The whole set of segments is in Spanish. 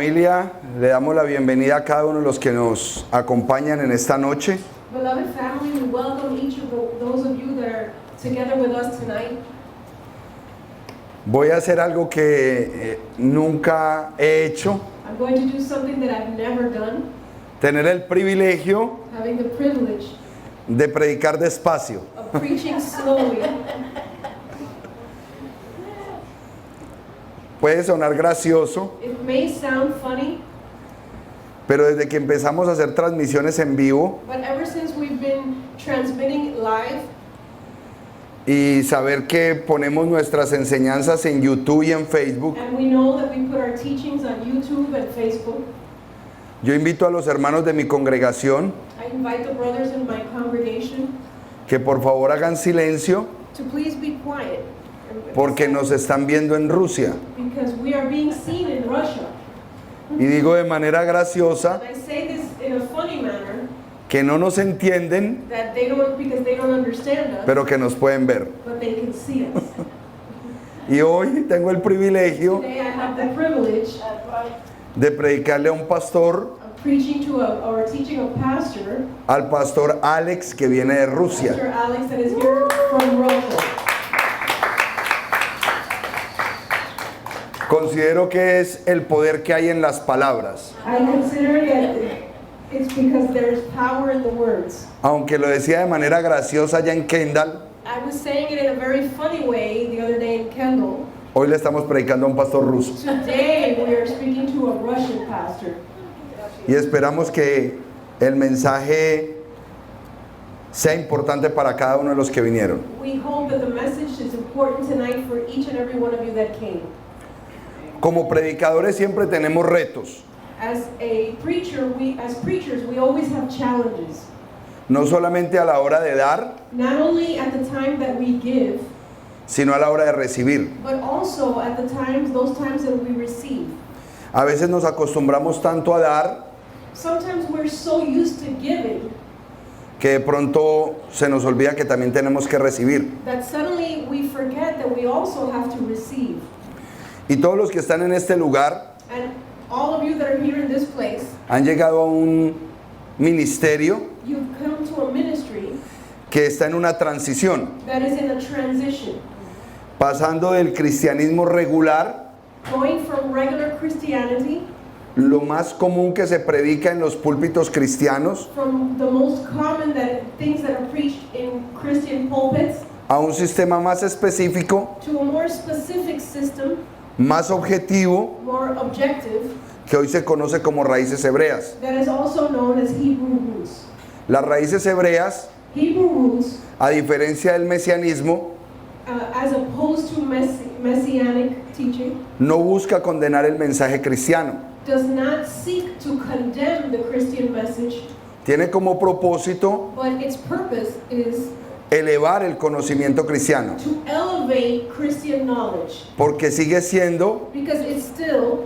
familia, le damos la bienvenida a cada uno de los que nos acompañan en esta noche. Beloved family, we welcome each of those of you that are together with us tonight. Voy a hacer algo que nunca he hecho, I'm going to do something that I've never done, tener el privilegio having the privilege de predicar despacio. of preaching slowly. Puede sonar gracioso, It may sound funny, pero desde que empezamos a hacer transmisiones en vivo but ever since we've been transmitting live y saber que ponemos nuestras enseñanzas en YouTube y en Facebook, and we know that we put our teachings on YouTube and Facebook, yo invito a los hermanos de mi congregación I invite the brothers in my congregation que por favor hagan silencio to please be quiet porque nos están viendo en Rusia. because we are being seen in Russia. Y digo de manera graciosa And I say this in a funny manner, que no nos entienden, that they don't, because they don't understand us, pero que nos pueden ver. but they can see us. Y hoy tengo el privilegio Today I have the privilege de predicarle a un pastor, of preaching to or teaching a pastor, al pastor Alex, que viene de Pastor Rusia. Alex, that is here from Russia. Considero que es el poder que hay en las palabras. I consider that it's because there is power in the words. Aunque lo decía de manera graciosa ya en Kendall, I was saying it in a very funny way the other day in Kendall. hoy le estamos predicando a un pastor ruso. Today we are speaking to a Russian pastor. Y esperamos que el mensaje sea importante para cada uno de los que vinieron. We hope that the message is important tonight for each and every one of you that came. Como predicadores siempre tenemos retos, As a preacher, as preachers, we always have challenges. no solamente a la hora de dar, Not only at the time that we give, sino a la hora de recibir. but also at the times, those times that we receive. A veces nos acostumbramos tanto a dar Sometimes we're so used to giving que de pronto se nos olvida que también tenemos que recibir. that suddenly we forget that we also have to receive. Y todos los que están en este lugar And all of you that are here in this place, han llegado a un ministerio you've come to a ministry que está en una transición, that is in a transition, pasando del cristianismo regular, going from regular Christianity, lo más común que se predica en los púlpitos cristianos, from the most common things that are preached in Christian pulpits, a un sistema más específico, to a more specific system, más objetivo, more objective, que hoy se conoce como raíces hebreas. that is also known as Hebrew roots. Las raíces hebreas, Hebrew roots, a diferencia del mesianismo, as opposed to messianic teaching, no busca condenar el mensaje cristiano. does not seek to condemn the Christian message, Tiene como propósito but its purpose is elevar el conocimiento cristiano, to elevate Christian knowledge, porque sigue siendo because it's still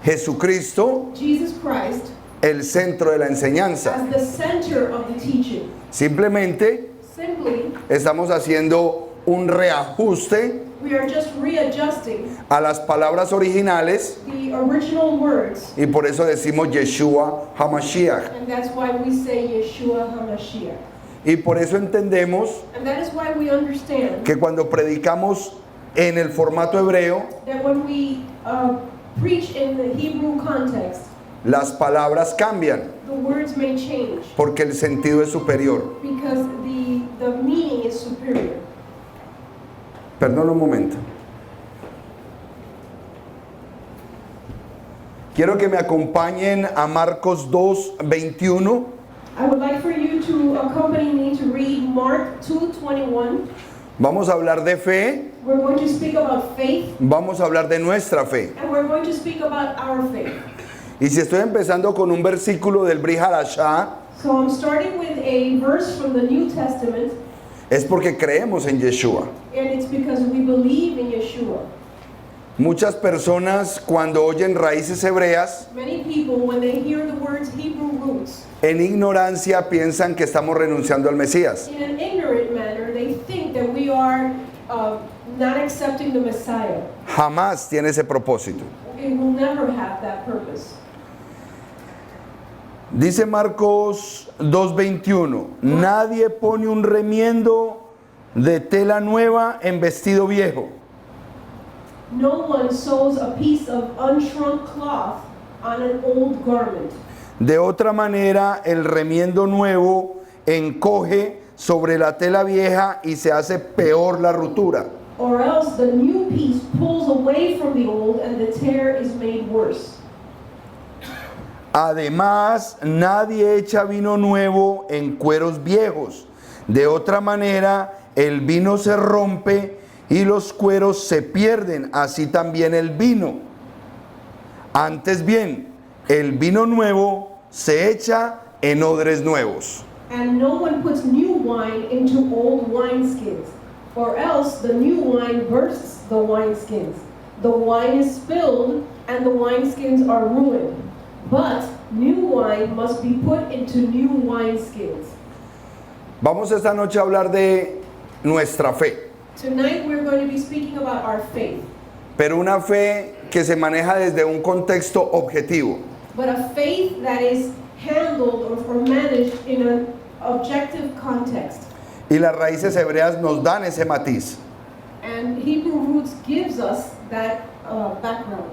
Jesucristo Jesus Christ el centro de la enseñanza. as the center of the teaching. Simplemente Simply, estamos haciendo un reajuste we are just readjusting a las palabras originales the original words, y por eso decimos Yeshua HaMashiach. and that's why we say Yeshua HaMashiach. Y por eso entendemos And that is why we understand que cuando predicamos en el formato hebreo, that when we preach in the Hebrew context, las palabras cambian the words may change porque el sentido es superior. because the meaning is superior. Perdón un momento. Quiero que me acompañen a Marcos 2:21. I would like for you to accompany me to read Mark 2:21. Vamos a hablar de fe, We're going to speak about faith, vamos a hablar de nuestra fe. and we're going to speak about our faith. Y si estoy empezando con un versículo del Brit Hadashah, So I'm starting with a verse from the New Testament, es porque creemos en Yeshua. and it's because we believe in Yeshua. Muchas personas cuando oyen raíces hebreas, Many people, when they hear the words Hebrew roots, en ignorancia piensan que estamos renunciando al Mesías. in an ignorant manner, they think that we are not accepting the Messiah. Jamás tiene ese propósito. it will never have that purpose. Dice Marcos 2:21, nadie pone un remiendo de tela nueva en vestido viejo. No one sews a piece of unshrunk cloth on an old garment. De otra manera, el remiendo nuevo encoge sobre la tela vieja y se hace peor la ruptura. Or else the new piece pulls away from the old and the tear is made worse. Además, nadie echa vino nuevo en cueros viejos. De otra manera, el vino se rompe y los cueros se pierden, así también el vino. Antes bien, el vino nuevo se echa en odres nuevos. And no one puts new wine into old wineskins, or else the new wine bursts the wineskins. The wine is spilled, and the wineskins are ruined. But new wine must be put into new wineskins. Vamos esta noche a hablar de nuestra fe, Tonight we're going to be speaking about our faith, pero una fe que se maneja desde un contexto objetivo. but a faith that is handled or managed in an objective context. Y las raíces hebreas nos dan ese matiz. And Hebrew roots gives us that background.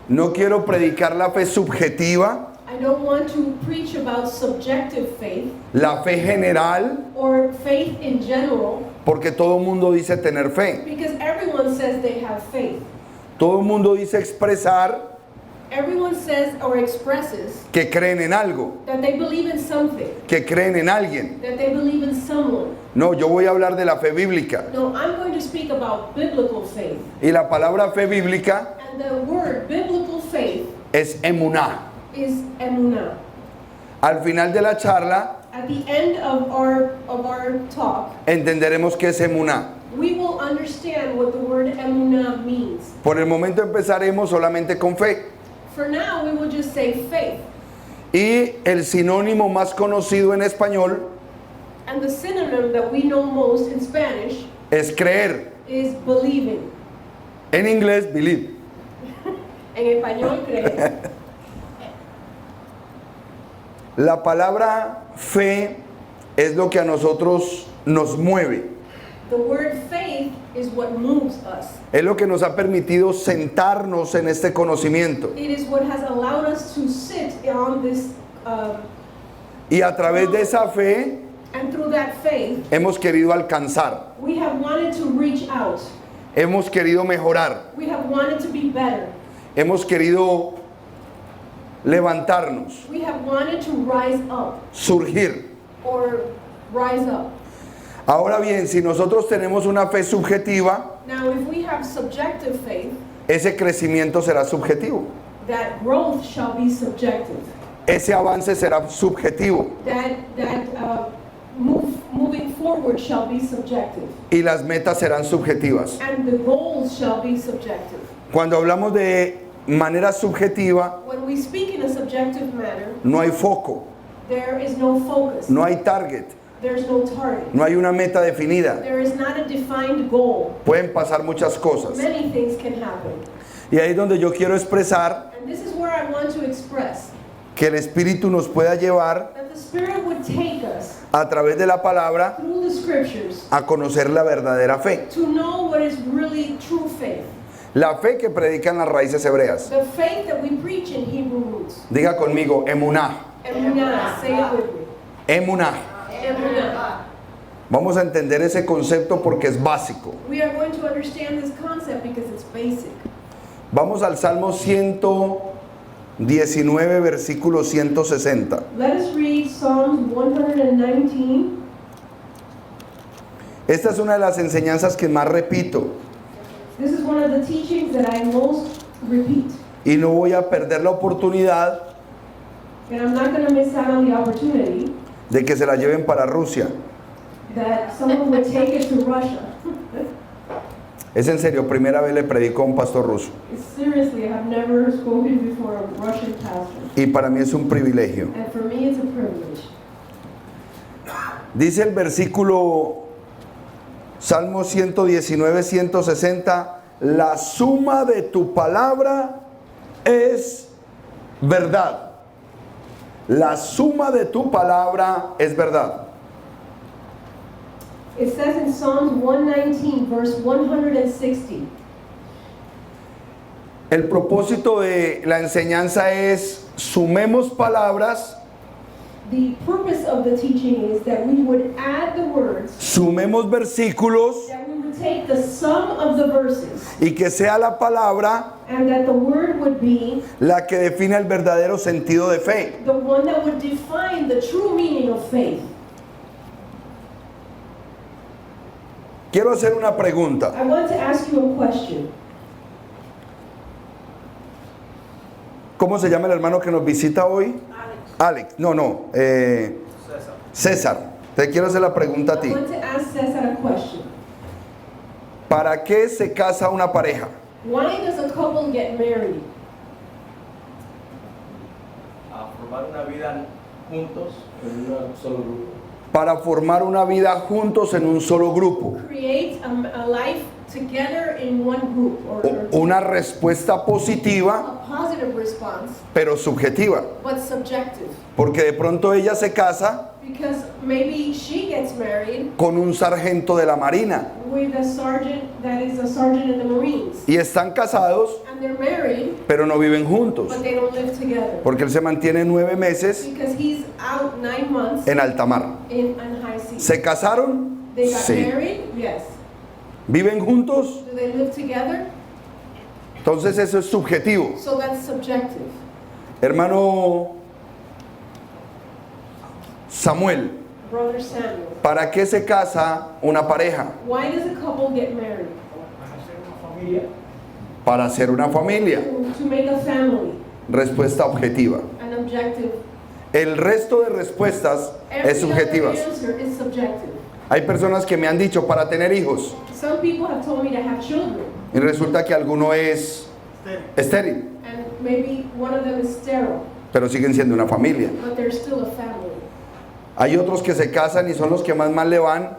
No quiero predicar la fe subjetiva, I don't want to preach about subjective faith la fe general, or faith in general, porque todo el mundo dice tener fe. because everyone says they have faith. Todo el mundo dice expresar Everyone says or expresses que creen en algo, that they believe in something, que creen en alguien. that they believe in someone. No, yo voy a hablar de la fe bíblica. No, I'm going to speak about biblical faith. Y la palabra fe bíblica And the word biblical faith es emuná. is emunah. Al final de la charla At the end of our talk, entenderemos qué es emuná. we will understand what the word emunah means. Por el momento empezaremos solamente con fe. For now, we will just say faith. Y el sinónimo más conocido en español And the synonym that we know most in Spanish es creer. is believing. En inglés, believe. En español, creer. La palabra fe es lo que a nosotros nos mueve. The word faith is what moves us. Es lo que nos ha permitido sentarnos en este conocimiento. It is what has allowed us to sit on this, Y a través de esa fe and through that faith, hemos querido alcanzar, we have wanted to reach out. hemos querido mejorar, We have wanted to be better. hemos querido levantarnos, We have wanted to rise up surgir. or rise up. Ahora bien, si nosotros tenemos una fe subjetiva, Now, if we have subjective faith, ese crecimiento será subjetivo, that growth shall be subjective. ese avance será subjetivo That moving forward shall be subjective. y las metas serán subjetivas. And the goals shall be subjective. Cuando hablamos de manera subjetiva, When we speak in a subjective manner, no hay foco, there is no focus. no hay target, There's no target. no hay una meta definida. There is not a defined goal. Pueden pasar muchas cosas. Many things can happen. Y ahí es donde yo quiero expresar And this is where I want to express que el Espíritu nos pueda llevar that the Spirit would take us a través de la palabra through the scriptures a conocer la verdadera fe. to know what is really true faith. La fe que predican las raíces hebreas. The faith that we preach in Hebrew roots. Diga conmigo, emuná, Emunah, say it with me. emuná. Emunah. Vamos a entender ese concepto porque es básico. We are going to understand this concept because it's basic. Vamos al Salmo 119, versículo 160. Let us read Psalms 119. Esta es una de las enseñanzas que más repito This is one of the teachings that I most repeat. y no voy a perder la oportunidad And I'm not going to miss out on the opportunity de que se la lleven para Rusia. that someone would take it to Russia. Es en serio, primera vez le predico a un pastor ruso Seriously, I have never spoken before a Russian pastor. y para mí es un privilegio. And for me, it's a privilege. Dice el versículo Salmo 119, 160, la suma de tu palabra es verdad. La suma de tu palabra es verdad. It says in Psalms 119, verse 160. El propósito de la enseñanza es sumemos palabras, The purpose of the teaching is that we would add the words, sumemos versículos that we would take the sum of the verses, y que sea la palabra and that the word would be la que define el verdadero sentido de fe. the one that would define the true meaning of faith. Quiero hacer una pregunta. I want to ask you a question. ¿Cómo se llama el hermano que nos visita hoy? Alex. No. César. Te quiero hacer la pregunta a I ti. want to ask Cesar a question. ¿Para qué se casa una pareja? Why does a couple get married? A formar una vida juntos en un solo grupo. Para formar una vida juntos en un solo grupo. Create a life together in one group, or Una respuesta positiva, a positive response, pero subjetiva. but subjective. Porque de pronto ella se casa Because maybe she gets married con un sargento de la Marina with a sergeant that is a sergeant in the Marines. y están casados, And they're married, pero no viven juntos. but they don't live together. Porque él se mantiene 9 meses Because he's out 9 months en alta mar. in high seas. ¿Se casaron? They got Sí. married? Yes. ¿Viven juntos? Do they live together? Entonces eso es subjetivo. So that's subjective. Hermano Samuel, Brother Samuel. ¿para qué se casa una pareja? Why does a couple get married? Para ser una familia. Para hacer una familia. To make a family. Respuesta objetiva. An objective. El resto de respuestas es Every other subjetivas. answer is subjective. Hay personas que me han dicho para tener hijos Some people have told me to have children, y resulta que alguno es estéril, and maybe one of them is sterile, pero siguen siendo una familia. but they're still a family. Hay otros que se casan y son los que más mal le van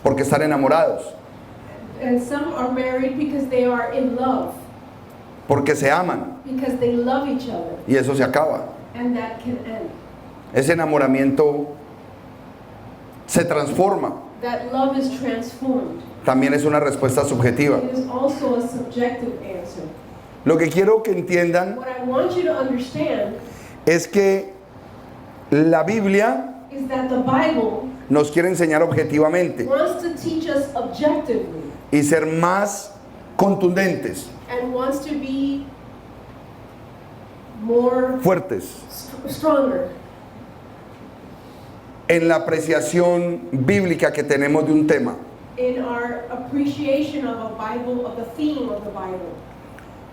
porque están enamorados, And some are married because they are in love, porque se aman because they love each other, y eso se acaba. and that can end. Ese enamoramiento se transforma. That love is transformed. También es una respuesta subjetiva. It is also a subjective answer. Lo que quiero que entiendan What I want you to understand es que la Biblia is that the Bible nos quiere enseñar objetivamente wants to teach us objectively y ser más contundentes, and wants to be more fuertes stronger en la apreciación bíblica que tenemos de un tema. in our appreciation of a Bible, of the theme of the Bible.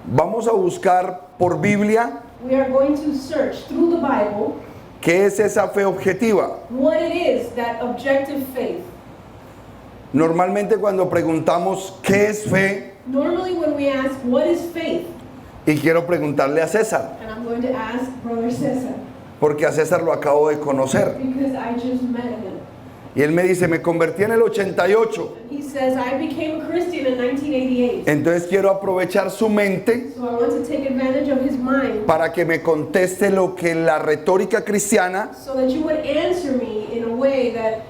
Vamos a buscar por Biblia We are going to search through the Bible qué es esa fe objetiva. what it is, that objective faith. Normalmente cuando preguntamos qué es fe, Normally when we ask what is faith, y quiero preguntarle a César, and I'm going to ask Brother Cesar, porque a César lo acabo de conocer. because I just met him. Y él me dice, me convertí en el 88. He says, I became a Christian in 1988. Entonces quiero aprovechar su mente So I want to take advantage of his mind para que me conteste lo que la retórica cristiana so that you would answer me in a way that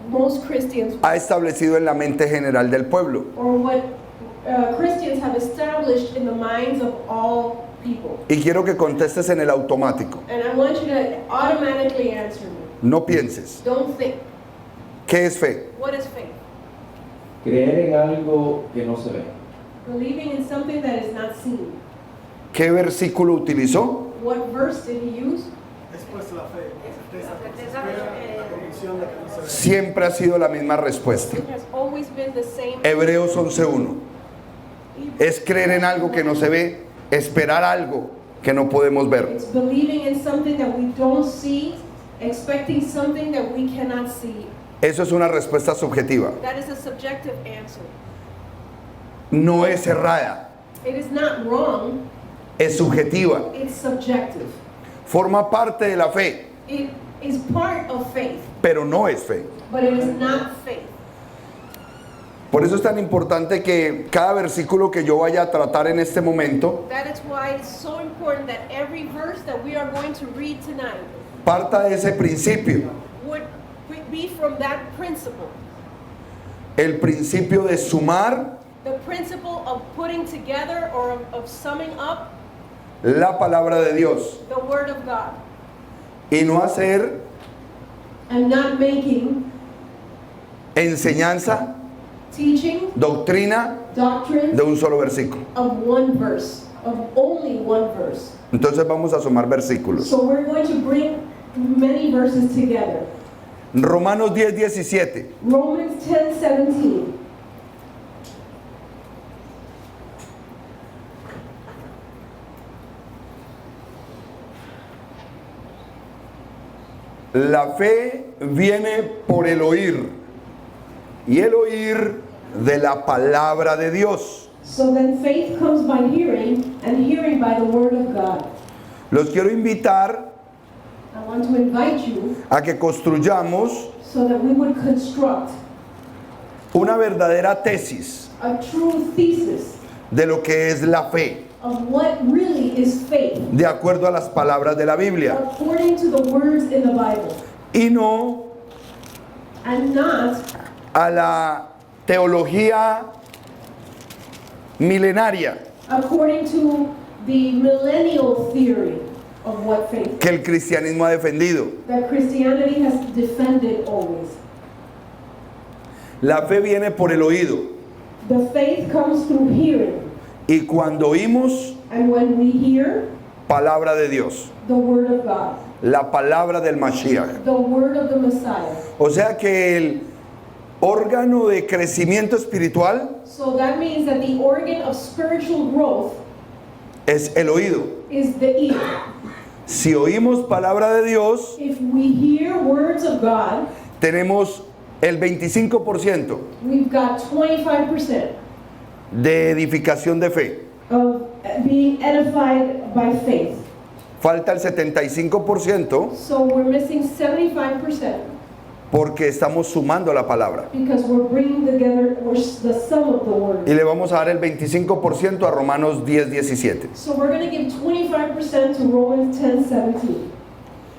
most Christians, ha establecido en la mente general del pueblo. or what Christians have established in the minds of all people. Y quiero que contestes en el automático. And I want you to automatically answer me. No pienses. Don't think. ¿Qué es fe? What is faith? Creer en algo que no se ve. Believing in something that is not seen. ¿Qué versículo utilizó? What verse did he use? Después la fe, la certeza, la convicción de que no se ve. Siempre ha sido la misma respuesta. It has always been the same. Hebreos 11:1. Es creer en algo que no se ve, esperar algo que no podemos ver. It's believing in something that we don't see, expecting something that we cannot see. Eso es una respuesta subjetiva. That is a subjective answer. No es errada, It is not wrong, es subjetiva. it's subjective. Forma parte de la fe, It is part of faith, pero no es fe. but it is not faith. Por eso es tan importante que cada versículo que yo vaya a tratar en este momento That is why it's so important that every verse that we are going to read tonight parta de ese principio, would be from that principle. el principio de sumar The principle of putting together or of summing up la palabra de Dios the Word of God y no hacer and not making enseñanza, teaching, doctrina doctrine de un solo versículo. of one verse, of only one verse. Entonces vamos a sumar versículos. So we're going to bring many verses together. Romanos 10:17. Romans 10:17. La fe viene por el oír y el oír de la palabra de Dios. So then faith comes by hearing, and hearing by the Word of God. Los quiero invitar I want to invite you a que construyamos so that we would construct una verdadera tesis a true thesis de lo que es la fe, of what really is faith, de acuerdo a las palabras de la Biblia, according to the words in the Bible, y no and not a la teología milenaria according to the millennial theory of what faith is, que el cristianismo ha defendido. that Christianity has defended always. La fe viene por el oído, The faith comes through hearing, y cuando oímos and when we hear palabra de Dios, the Word of God, la palabra del Mashiach. the Word of the Messiah. O sea que el órgano de crecimiento espiritual So that means that the organ of spiritual growth es el oído. is the ear. Si oímos palabra de Dios, If we hear words of God, tenemos el 25% we've got 25% de edificación de fe. of being edified by faith. Falta el 75% So we're missing 75% porque estamos sumando la palabra. because we're bringing together the sum of the Y word. le vamos a dar el 25% a Romanos 10:17. So we're going to give 25% to Romans 10:17.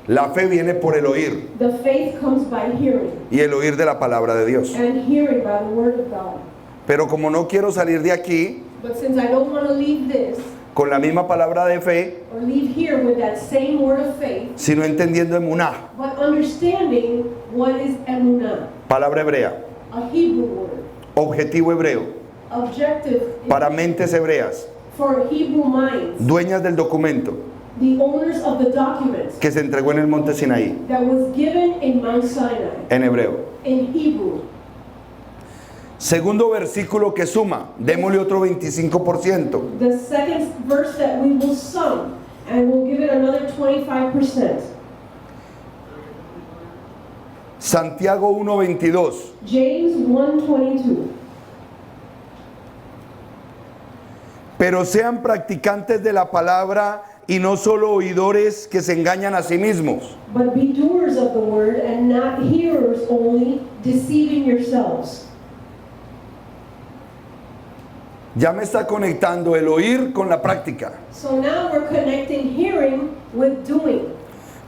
La fe viene por el oír The faith comes by hearing, y el oír de la palabra de Dios. and hearing by the word of God. Pero como no quiero salir de aquí But since I don't want to leave this con la misma palabra de fe, or leave here with that same word of faith, sino entendiendo emuná, but understanding what is emunah, palabra hebrea, a Hebrew word, objetivo hebreo, objective para mentes hebreas, for Hebrew minds, dueñas del documento the owners of the documents que se entregó en el monte Sinaí, that was given in Mount Sinai, en hebreo. in Hebrew. Segundo versículo que suma, démosle otro 25%. The second verse that we will sum, and we'll give it another 25%. Santiago 1:22. James 1:22. Pero sean practicantes de la palabra y no solo oidores que se engañan a sí mismos. But be doers of the word and not hearers only, deceiving yourselves. Ya me está conectando el oír con la práctica. So now we're connecting hearing with doing.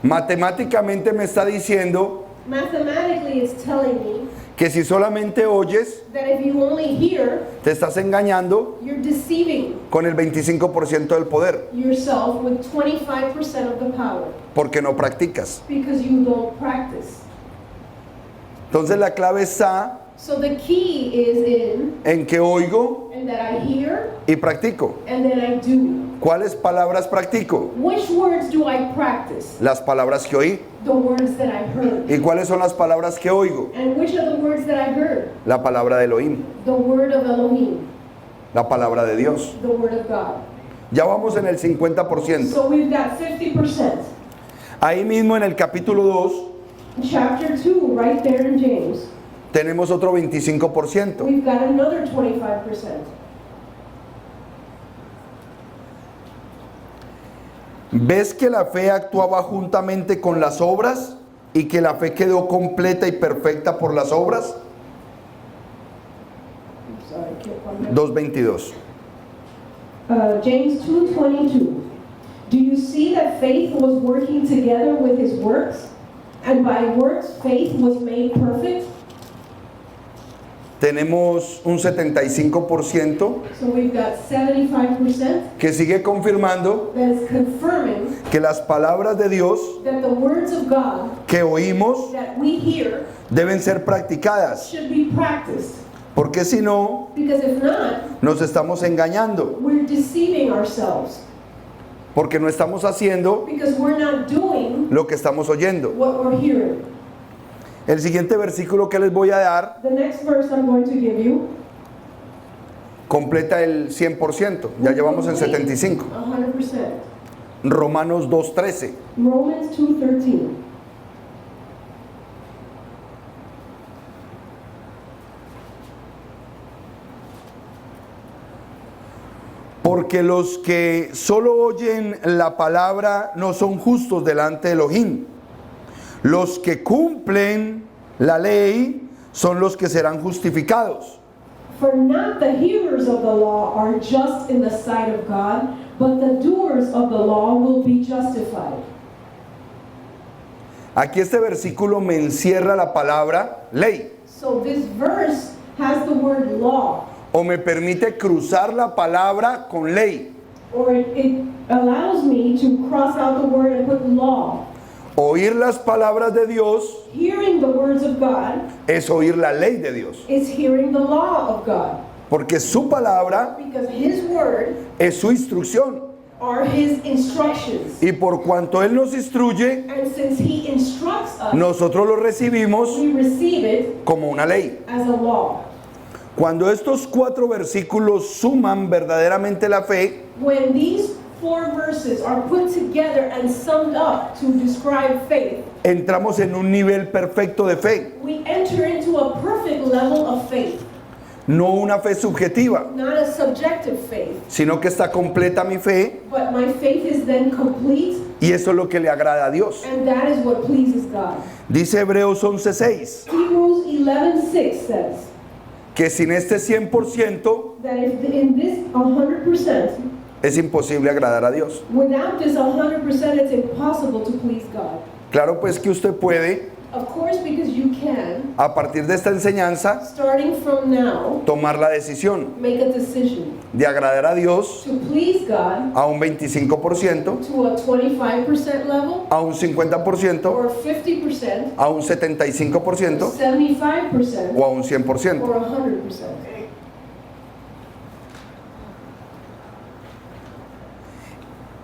Matemáticamente me está diciendo Mathematically, it's telling me que si solamente oyes, that if you only hear, te estás engañando you're deceiving con el 25% del poder, yourself with 25% of the power porque no practicas. because you don't practice. Entonces la clave está So the key is en que oigo in that I hear y practico. and then I do. ¿Cuáles palabras practico? Which words do I practice? Las palabras que oí. The words that I heard. ¿Y cuáles son las palabras que oigo? And which are the words that I heard? La palabra de Elohim, The word of Elohim, la palabra de Dios. the word of God. Ya vamos en el 50%. So we've got 50%. Ahí mismo en el capítulo 2 Chapter 2, right there in James, tenemos otro 25%. we've got another 25%. ¿Ves que la fe actuaba juntamente con las obras y que la fe quedó completa y perfecta por las obras? 2:22. James 2:22. Do you see that faith was working together with his works? And by works faith was made perfect? Tenemos un 75% So we've got 75% que sigue confirmando that is confirming que las palabras de Dios that the words of God que oímos that we hear deben ser practicadas, should be practiced. porque si no, Because if not, nos estamos engañando, we're deceiving ourselves. porque no estamos haciendo Because we're not doing lo que estamos oyendo. what we're hearing. El siguiente versículo que les voy a dar The next verse I'm going to give you. completa el 100%, ya llevamos en 75. 100%. Romanos 2:13. Romans 2:13. Porque los que solo oyen la palabra no son justos delante de Elohim. Los que cumplen la ley son los que serán justificados. For not the hearers of the law are just in the sight of God, but the doers of the law will be justified. Aquí este versículo me encierra la palabra ley, So this verse has the word law, o me permite cruzar la palabra con ley. or it allows me to cross out the word and put law. Oír las palabras de Dios Hearing the words of God es oír la ley de Dios, is hearing the law of God, porque su palabra because his word es su instrucción, are his instructions. y por cuanto Él nos instruye, And since he instructs us, nosotros lo recibimos we receive it como una ley. as a law. Cuando estos 4 versículos suman verdaderamente la fe, When these 4 verses are put together and summed up to describe faith, entramos en un nivel perfecto de fe, we enter into a perfect level of faith, no una fe subjetiva, not a subjective faith, sino que está completa mi fe, but my faith is then complete, y eso es lo que le agrada a Dios. and that is what pleases God. Dice Hebreos 11:6, Hebrews 11:6 says que sin este 100% that if in this 100%, es imposible agradar a Dios. without this 100%, it's impossible to please God. Claro, pues que usted puede, Of course, because you can, a partir de esta enseñanza, starting from now, tomar la decisión make a decision de agradar a Dios to please God a un 25%, to a 25% level, a un 50%, or 50%, a un 75% 75%, o a un 100%. or 100%.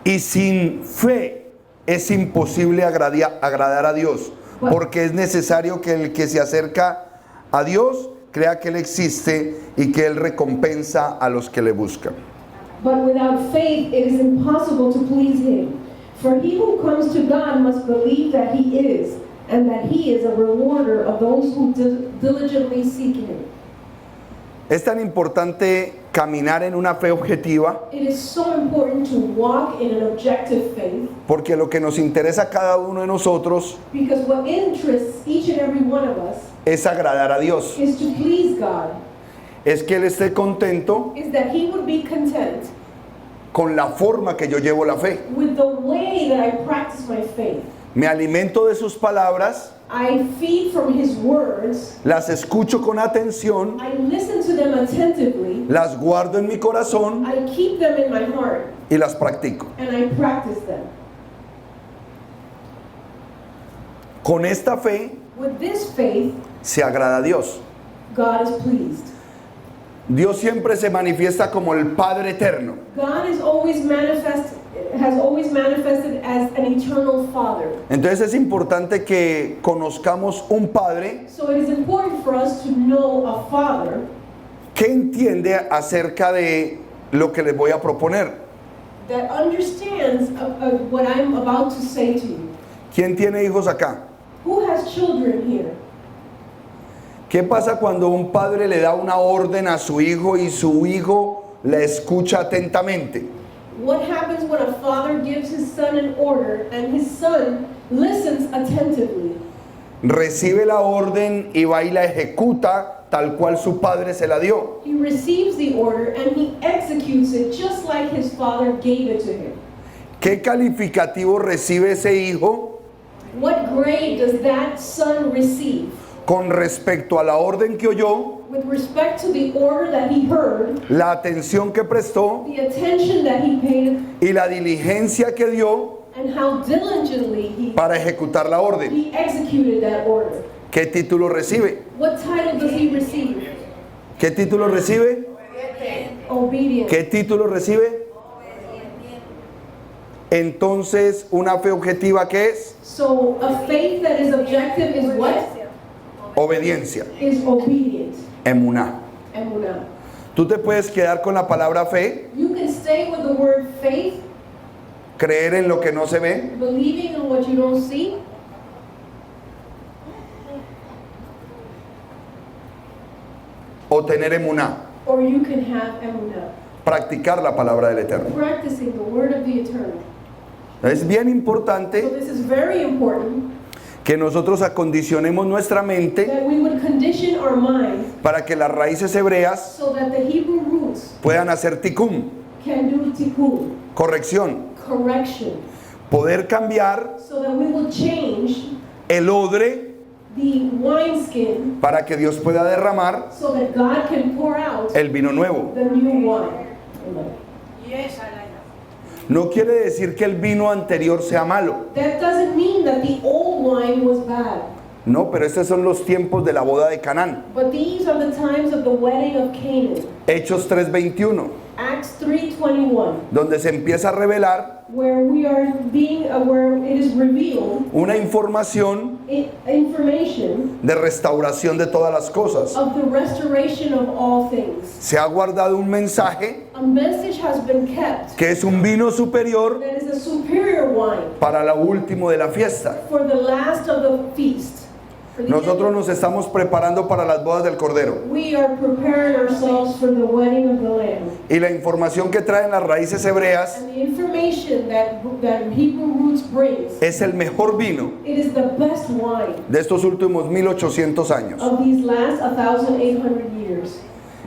Y sin fe es imposible agradar a Dios, porque es necesario que el que se acerca a Dios crea que Él existe y que Él recompensa a los que le buscan. But without faith, it is impossible to please Him. For he who comes to God must believe that He is, and that He is a rewarder of those who diligently seek Him. Es tan importante caminar en una fe objetiva, It is so important to walk in an objective faith, porque lo que nos interesa a cada uno de nosotros because what interests each and every one of us es agradar a Dios, is to please God, es que Él esté contento is that He would be content con la forma que yo llevo la fe. with the way that I practice my faith. Me alimento de sus palabras, I feed from His words, las escucho con atención, I listen to them attentively, las guardo en mi corazón I keep them in my heart, y las practico. and I practice them. Con esta fe With this faith, se agrada a Dios. God is pleased. Dios siempre se manifiesta como el Padre eterno. God has always manifested as an eternal Father. Entonces es importante que conozcamos un Padre So it is important for us to know a Father que entiende acerca de lo que les voy a proponer. that understands what I'm about to say to you. ¿Quién tiene hijos acá? Who has children here? ¿Qué pasa cuando un padre le da una orden a su hijo y su hijo la escucha atentamente? What happens when a father gives his son an order and his son listens attentively? recibe la orden y va y la ejecuta tal cual su padre se la dio. He receives the order and he executes it just like his father gave it to him. ¿Qué calificativo recibe ese hijo What grade does that son receive con respecto a la orden que oyó, with respect to the order that he heard, la atención que prestó the attention that he paid, y la diligencia que dio and how diligently para ejecutar la orden? he executed that order? ¿Qué título recibe? What title does he receive? ¿Qué título recibe? Obedience. ¿Qué título recibe? Entonces, una fe objetiva, ¿qué es? So a faith that is objective is what? Obediencia, Is obedient. emuná. Emunah. Tú te puedes quedar con la palabra fe, You can stay with the word faith, creer en lo que no se ve, believing in what you don't see, o tener emuná, or you can have emunah, practicar la palabra del Eterno. practicing the word of the eternal. Es bien So importante this is very important que nosotros acondicionemos nuestra mente that we would condition our mind para que las raíces hebreas so that the Hebrew roots puedan hacer tikkun, can do tikkun, corrección, correction, poder cambiar so that we will change el odre the wineskin para que Dios pueda derramar so that God can pour out el vino nuevo. the new wine. No quiere decir que el vino anterior sea malo. That doesn't mean that the old wine was bad, No, pero estos son los tiempos de la boda de Canaán. but these are the times of the wedding of Canaan. Hechos 3:21, Acts 3:21, donde se empieza a revelar where we are being, where it is revealed una información information de restauración de todas las cosas. of the restoration of all things. Se ha guardado un mensaje A message has been kept que es un vino superior that is a superior wine para lo último de la fiesta. for the last of the feast. For the Nosotros end. nos estamos preparando para las bodas del Cordero. We are preparing ourselves for the wedding of the Lamb. Y la información que traen las raíces hebreas And the information that Hebrew roots brings, es el mejor vino it is the best wine de estos últimos 1800 años. of these last 1,800 years.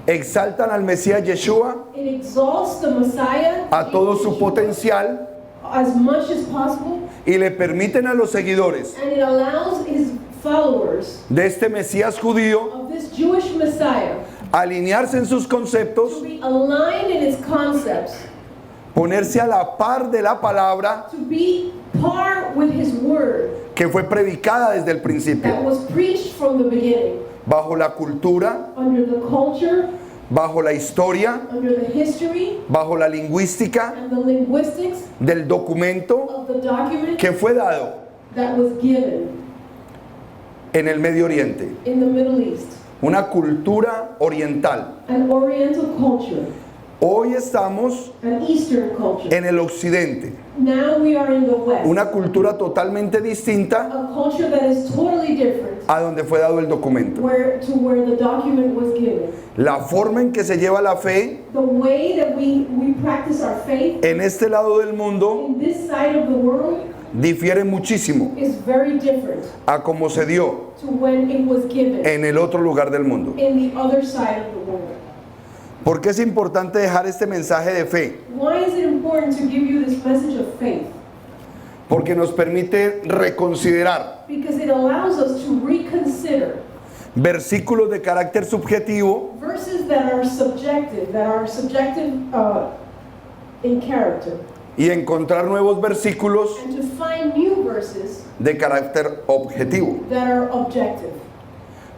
Exaltan al Mesías Yeshua It exalts the Messiah a todo su potencial as much as possible, y le permiten a los seguidores and it allows his followers de este Mesías judío of this Jewish Messiah alinearse en sus to conceptos, be aligned in his concepts, ponerse a la par de la palabra to be par with his word que fue predicada desde el that principio, was preached from the beginning, bajo la cultura, under the culture, bajo la historia, under the history, bajo la lingüística and the linguistics del documento of the document que fue dado that was given en el Medio Oriente, in the Middle East, una cultura oriental. an Oriental culture, Hoy estamos an Eastern culture. en el occidente, Now we are in the West, una cultura totalmente distinta a culture that is totally different a donde fue dado el documento. where the document was given. La forma en que se lleva la fe The way that we practice our faith en este lado del mundo in this side of the world difiere muchísimo is very different a como se dio to when it was given en el otro lugar del mundo. in the other side of the world. ¿Por qué es importante dejar este mensaje de fe? Why is it important to give you this message of faith? Porque nos permite reconsiderar Because it allows us to reconsider versículos de carácter subjetivo verses that are subjective in character, y encontrar nuevos versículos and to find new verses de carácter objetivo. that are objective.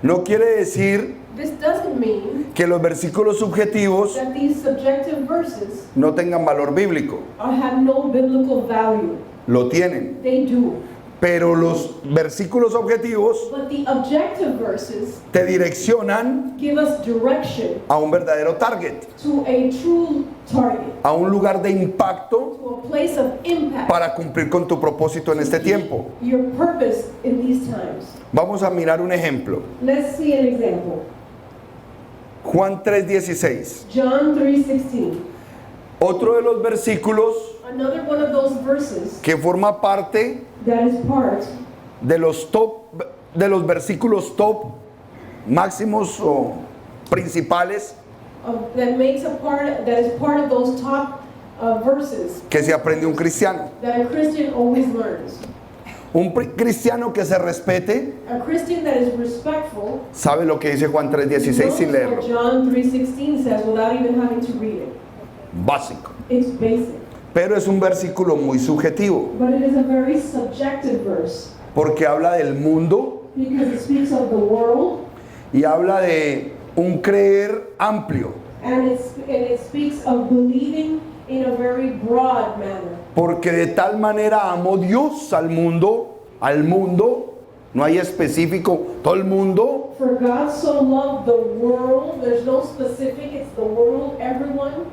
No quiere decir This doesn't mean que los versículos subjetivos that these subjective verses no tengan valor bíblico, have no biblical value. lo tienen, They do. pero los versículos objetivos But the objective verses te direccionan give us direction a un verdadero target, to a true target, a un lugar de impacto to a place of impact, para cumplir con tu propósito en este tiempo. your purpose in these times. Vamos a mirar un ejemplo. Let's see an example. Juan 3:16. John 3:16. Otro de los versículos Another one of those verses que forma parte that is part de los top de los versículos top máximos o principales that is part of those top verses que se aprende un cristiano. that a Christian always learns. Un cristiano que se respete A Christian that is respectful sabe lo que dice Juan 3:16 knows sin what leerlo. John 3:16 says without even having to read it. Básico. It's basic. Pero es un versículo muy subjetivo But it is a very subjective verse porque habla del mundo because it speaks of the world y habla de un creer amplio. and it speaks of believing in a very broad manner. Porque de tal manera amó Dios al mundo, no hay específico, todo el mundo, For God so loved the world, there's no specific, it's the world, everyone,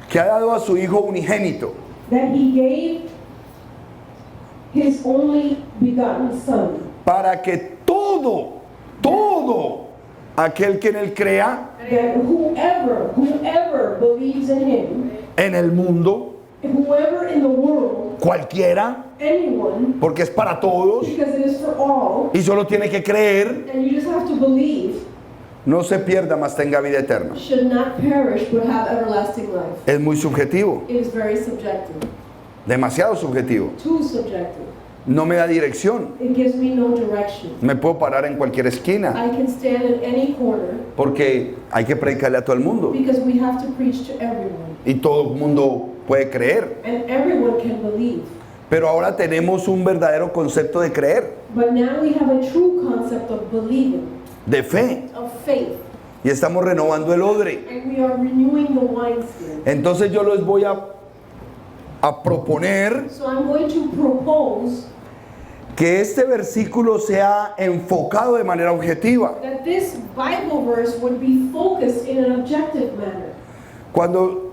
que ha dado a su Hijo unigénito, that He gave His only begotten Son, para que todo aquel que en él crea that whoever believes in Him, en el mundo, whoever in the world, cualquiera, anyone, porque es para todos because it is for all, y solo tiene que creer, and you just have to believe, no se pierda, mas tenga vida eterna. should not perish but have everlasting life. Es muy subjetivo, It is very subjective, demasiado subjetivo. too subjective. No me da dirección. It gives me no direction. Me puedo parar en cualquier esquina I can stand in any corner porque hay que predicarle a todo el mundo because we have to preach to everyone. y todo el mundo puede creer. And everyone can believe. Pero ahora tenemos un verdadero concepto de creer, But now we have a true concept of believing, de fe, of faith. y estamos renovando el odre. And we are renewing the wineskin. Entonces yo les voy a proponer So I'm going to propose que este versículo sea enfocado de manera objetiva. that this Bible verse would be focused in an objective manner. Cuando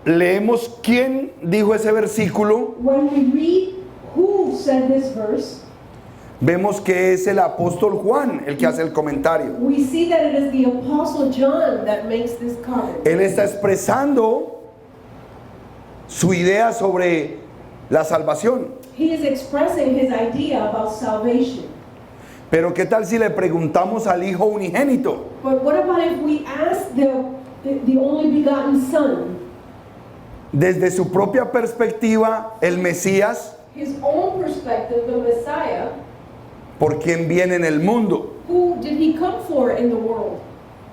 leemos quién dijo ese versículo, When we read who said this verse, vemos que es el apóstol Juan el que hace el comentario. we see that it is the Apostle John that makes this comment. Él está expresando su idea sobre la salvación. He is expressing his idea about salvation. Pero ¿qué tal si le preguntamos al Hijo unigénito? But what about if we ask the only begotten Son, Desde su propia perspectiva, el Mesías, his own perspective, the Messiah, ¿por quién viene en el mundo? who did he come for in the world?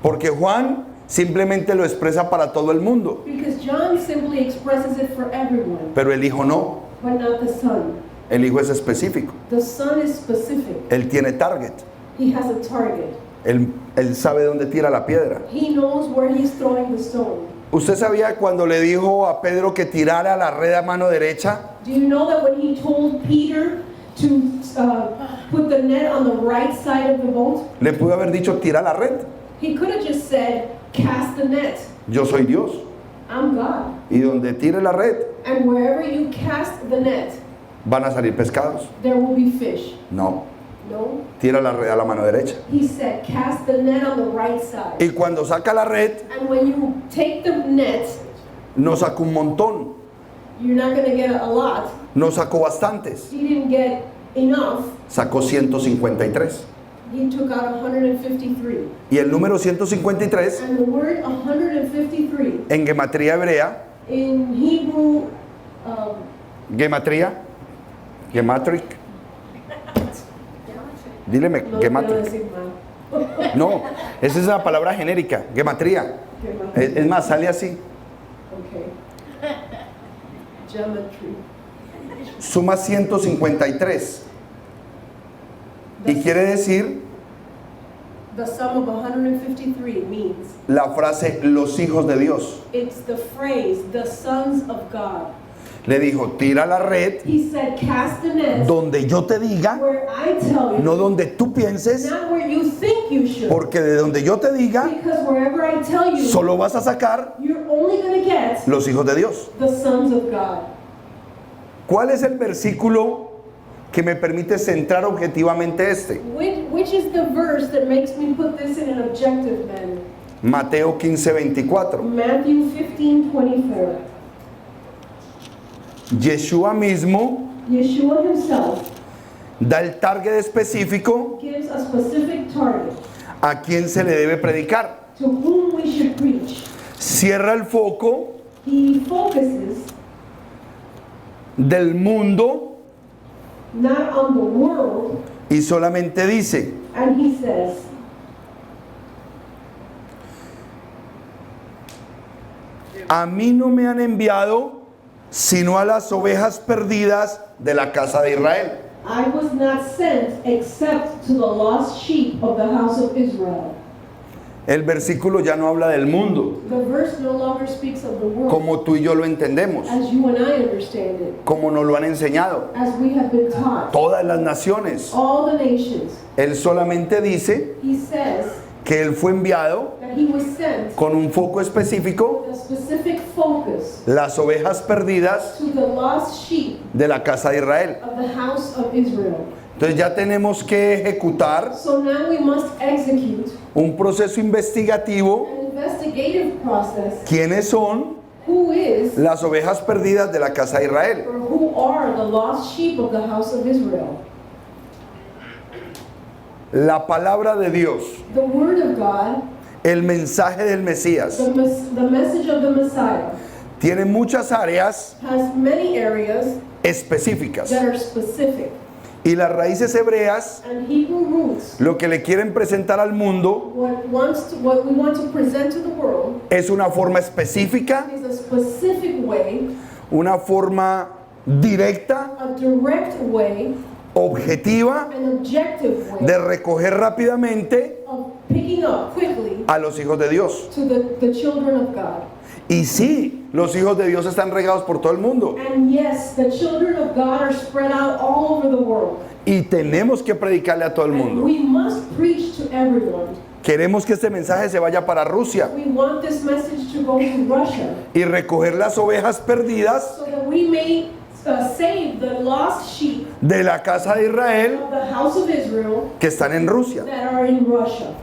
Porque Juan simplemente lo expresa para todo el mundo, Because John simply expresses it for everyone, pero el Hijo no. but not the Son. El Hijo es específico. The Son is specific. Él tiene target. He has a target. Él sabe dónde tira la piedra. He knows where he's throwing the stone. ¿Usted sabía cuando le dijo a Pedro que tirara la red a mano derecha? Do you know that when he told Peter to put the net on the right side of the boat, Le pudo haber dicho tira la red. he could have just said, cast the net. Yo soy Dios. I'm God. Y donde tire la red And wherever you cast the net, van a salir pescados. there will be fish. No, No. tira la red a la mano derecha. He said, cast the net on the right side. Y cuando saca la red, And when you take the net, no sacó un montón, you're not going to get a lot. no sacó bastantes, He didn't get enough. sacó 153. He took out 153. Y el número 153 And the word 153 en gematría hebrea, in Hebrew, gematría, gematric, díleme, no quiero gematric. decir mal. No, esa es la palabra genérica, gematría. Es más, sale así. Okay. Geometry. Suma 153. Y quiere decir The sum of 153 means la frase los hijos de Dios. it's the phrase, the sons of God. Le dijo, tira la red He said, cast the net donde yo te diga, where I tell you, no donde tú pienses, not where you think you should. porque de donde yo te diga, Because wherever I tell you, solo vas a sacar you're only going to get los hijos de Dios. the sons of God. ¿Cuál es el versículo que me permite centrar objetivamente este? Which is the verse that makes me put this in an objective manner? Mateo 15:24. Matthew 15:24. Yeshua mismo Yeshua himself da el target específico gives a specific target a quien se le debe predicar. to whom we should preach. Cierra el foco He focuses del mundo not on the world, y solamente dice, and he says, a mí no me han enviado sino a las ovejas perdidas de la casa de Israel. I was not sent except to the lost sheep of the house of Israel. El versículo ya no habla del mundo, The verse no longer speaks of the world como tú y yo lo entendemos, as you and I understand it, como nos lo han enseñado as we have been taught. todas las naciones. All the nations. Él solamente dice He says que él fue enviado that he was sent con un foco específico, with a specific focus las ovejas perdidas to the lost sheep de la casa de Israel. of the house of Israel. Entonces ya tenemos que ejecutar So now we must execute un proceso investigativo. an investigative process. ¿Quiénes son Who is las ovejas perdidas de la casa de Israel? or who are the lost sheep of the house of Israel? La palabra de Dios, The word of God, el mensaje del Mesías, the message of the Messiah, tiene muchas áreas has many areas específicas. that are specific. Y las raíces hebreas, And Hebrew roots, lo que le quieren presentar al mundo, what we want to present to the world es una forma específica, is a specific way, una forma directa, a direct way, objetiva, an objective way de recoger rápidamente of picking up quickly a los hijos de Dios. to the children of God. Y sí, los hijos de Dios están regados por todo el mundo. And yes, the children of God are spread out all over the world. Y tenemos que predicarle a todo el And mundo. we must preach to everyone. Queremos que este mensaje se vaya para Rusia We want this message to go to Russia y recoger las ovejas perdidas so that we may save the lost sheep de la casa de Israel of the house of Israel que están en Rusia. that are in Russia.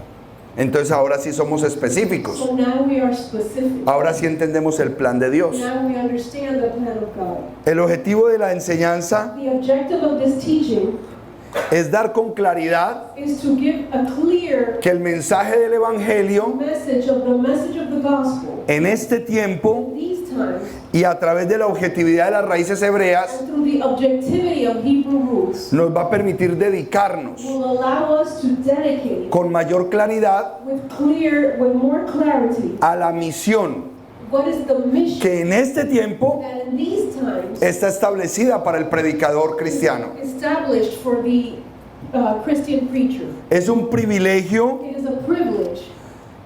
Entonces ahora sí somos específicos. So now we are specific. Ahora sí entendemos el plan de Dios. Now we understand the plan of God. El objetivo de la enseñanza The objective of this teaching es dar con claridad is to give a clear que el mensaje del Evangelio message of the gospel. en este tiempo These times, y a través de la objetividad de las raíces hebreas and through the objectivity of Hebrew roots, nos va a permitir dedicarnos will allow us to dedicate con mayor claridad with more clarity a la misión what is the mission que en este tiempo that in these times está establecida para el predicador cristiano. established for the Christian preacher. Es un privilegio It is a privilege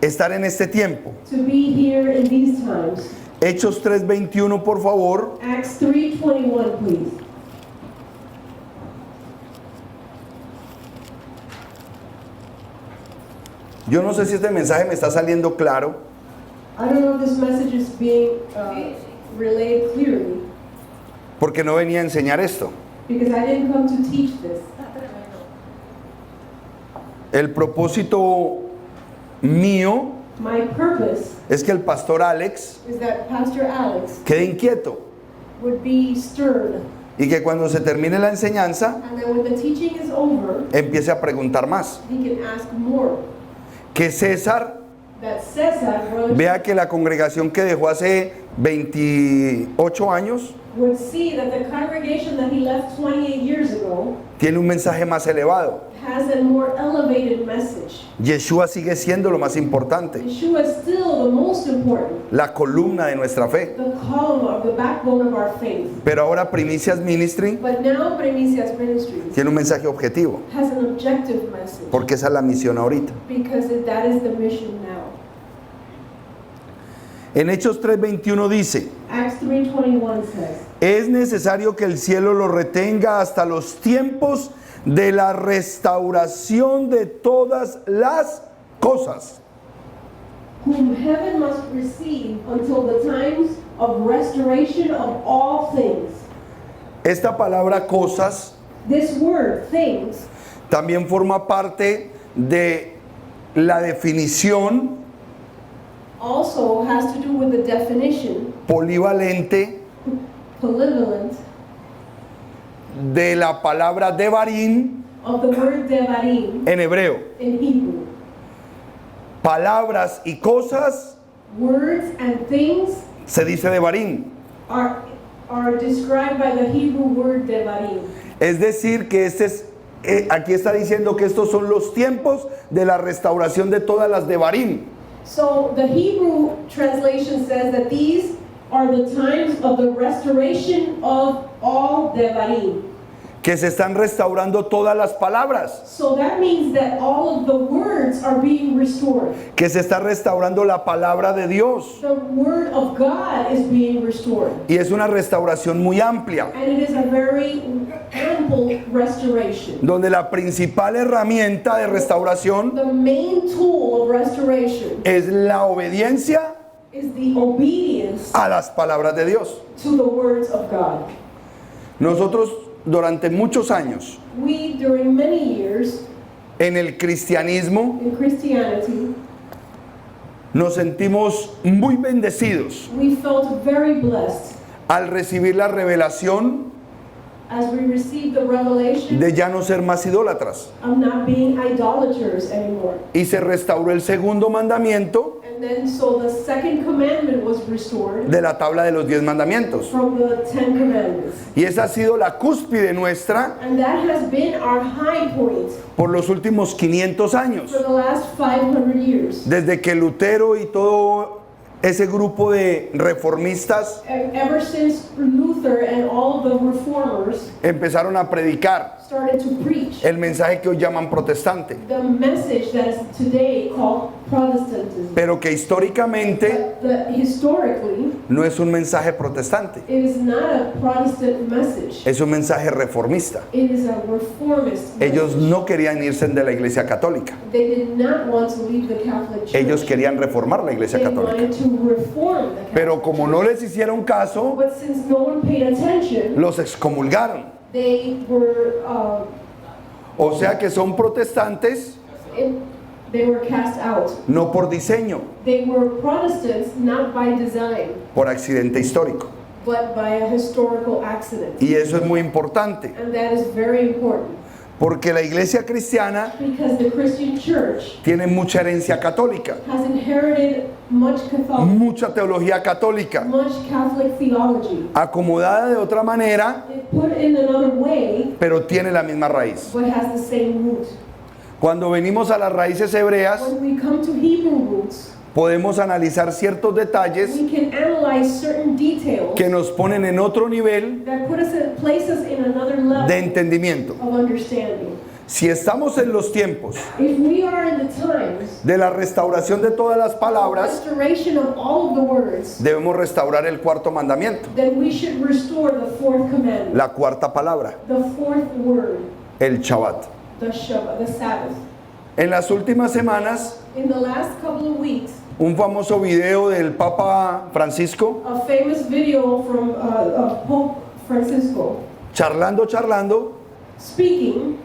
estar en este tiempo. to be here in these times. Hechos 3:21, por favor. Acts 3:21, please. Yo no sé si este mensaje me está saliendo claro, I don't know if this message is being relayed clearly porque no venía a enseñar esto. because I didn't come to teach this. El propósito mío My purpose es que el pastor Alex is that Pastor Alex quede inquieto would be stirred, y que cuando se termine la enseñanza and that when the teaching is over, empiece a preguntar más. he can ask more. Que César That Cesar, brothers, vea que la congregación que dejó hace 28 años would see that the congregation that he left 28 years ago tiene un mensaje más elevado. has a more elevated message. Yeshua sigue siendo lo más importante, Yeshua is still the most important, la columna de nuestra fe. the column of the backbone of our faith. Pero ahora Primicias Ministry But now Primicias Ministries tiene un mensaje objetivo, has an objective message porque esa es la misión ahorita. because that is the mission now. En Hechos 3:21 dice, Acts 3:21 says, es necesario que el cielo lo retenga hasta los tiempos de la restauración de todas las cosas. whom heaven must receive until the times of restoration of all things. Esta palabra cosas This word, things, también forma parte de la definición also has to do with the definition, polivalente polyvalent, de la palabra devarim of the word devarim en hebreo. in Hebrew. Palabras y cosas Words and things se dice devarim. are described by the Hebrew word devarim. Es decir, que aquí está diciendo que estos son los tiempos de la restauración de todas las devarim. So the Hebrew translation says that these are the times of the restoration of all devarim. Que se están restaurando todas las palabras. So that means that all of the words are being restored. Que se está restaurando la palabra de Dios. The word of God is being restored. Y es una restauración muy amplia, And it is a very ample restoration. donde la principal herramienta de restauración The main tool of restoration es la obediencia is the obedience a las palabras de Dios. to the words of God. Nosotros durante muchos años We, during many years en el cristianismo in Christianity, nos sentimos muy bendecidos we felt very blessed al recibir la revelación as we received the revelation de ya no ser más idólatras. of not being idolaters anymore. Y se restauró el segundo mandamiento And then so the second commandment was restored de la tabla de los 10 mandamientos. from the 10 commandments. Y esa ha sido la cúspide nuestra And that has been our high point por los últimos 500 años. for the last 500 years. Desde que Lutero y todo ese grupo de reformistas Ever since Luther and all the reformers empezaron a predicar started to preach el mensaje que hoy llaman protestante, the message that is today called Protestantism. pero que históricamente Historically, no es un mensaje protestante, it is not a Protestant message. es un mensaje reformista. It is a reformist Ellos message. no querían irse de la iglesia católica, They did not want to leave the Catholic Church. ellos querían reformar la iglesia They católica. wanted to reform the Catholic Pero como no les hicieron caso, But since no one paid attention, los excomulgaron. they were O sea que son protestantes they were cast out. no por diseño, They were Protestants not by design, por accidente histórico. but by a historical accident. Y eso es muy importante, And that is very important porque la iglesia cristiana because the Christian church tiene mucha herencia católica, has inherited much Catholic, mucha teología católica, much Catholic theology. acomodada de otra manera, It put in another way, pero tiene la misma raíz. but has the same root. Cuando venimos a las raíces hebreas, When we come to Hebrew roots, podemos analizar ciertos detalles we can analyze certain details que nos ponen en otro nivel that place us in another level de entendimiento. of understanding. Si estamos en los tiempos If we are in the times, de la restauración de todas las palabras, restoration of all of the words, debemos restaurar el cuarto mandamiento, then we should restore the fourth commandment, la cuarta palabra, the fourth word, el Shabbat. the Shabbat, the Sabbath. En las últimas semanas, In the last couple of weeks, un famoso video del Papa Francisco, a famous video from of Pope Francisco charlando, speaking,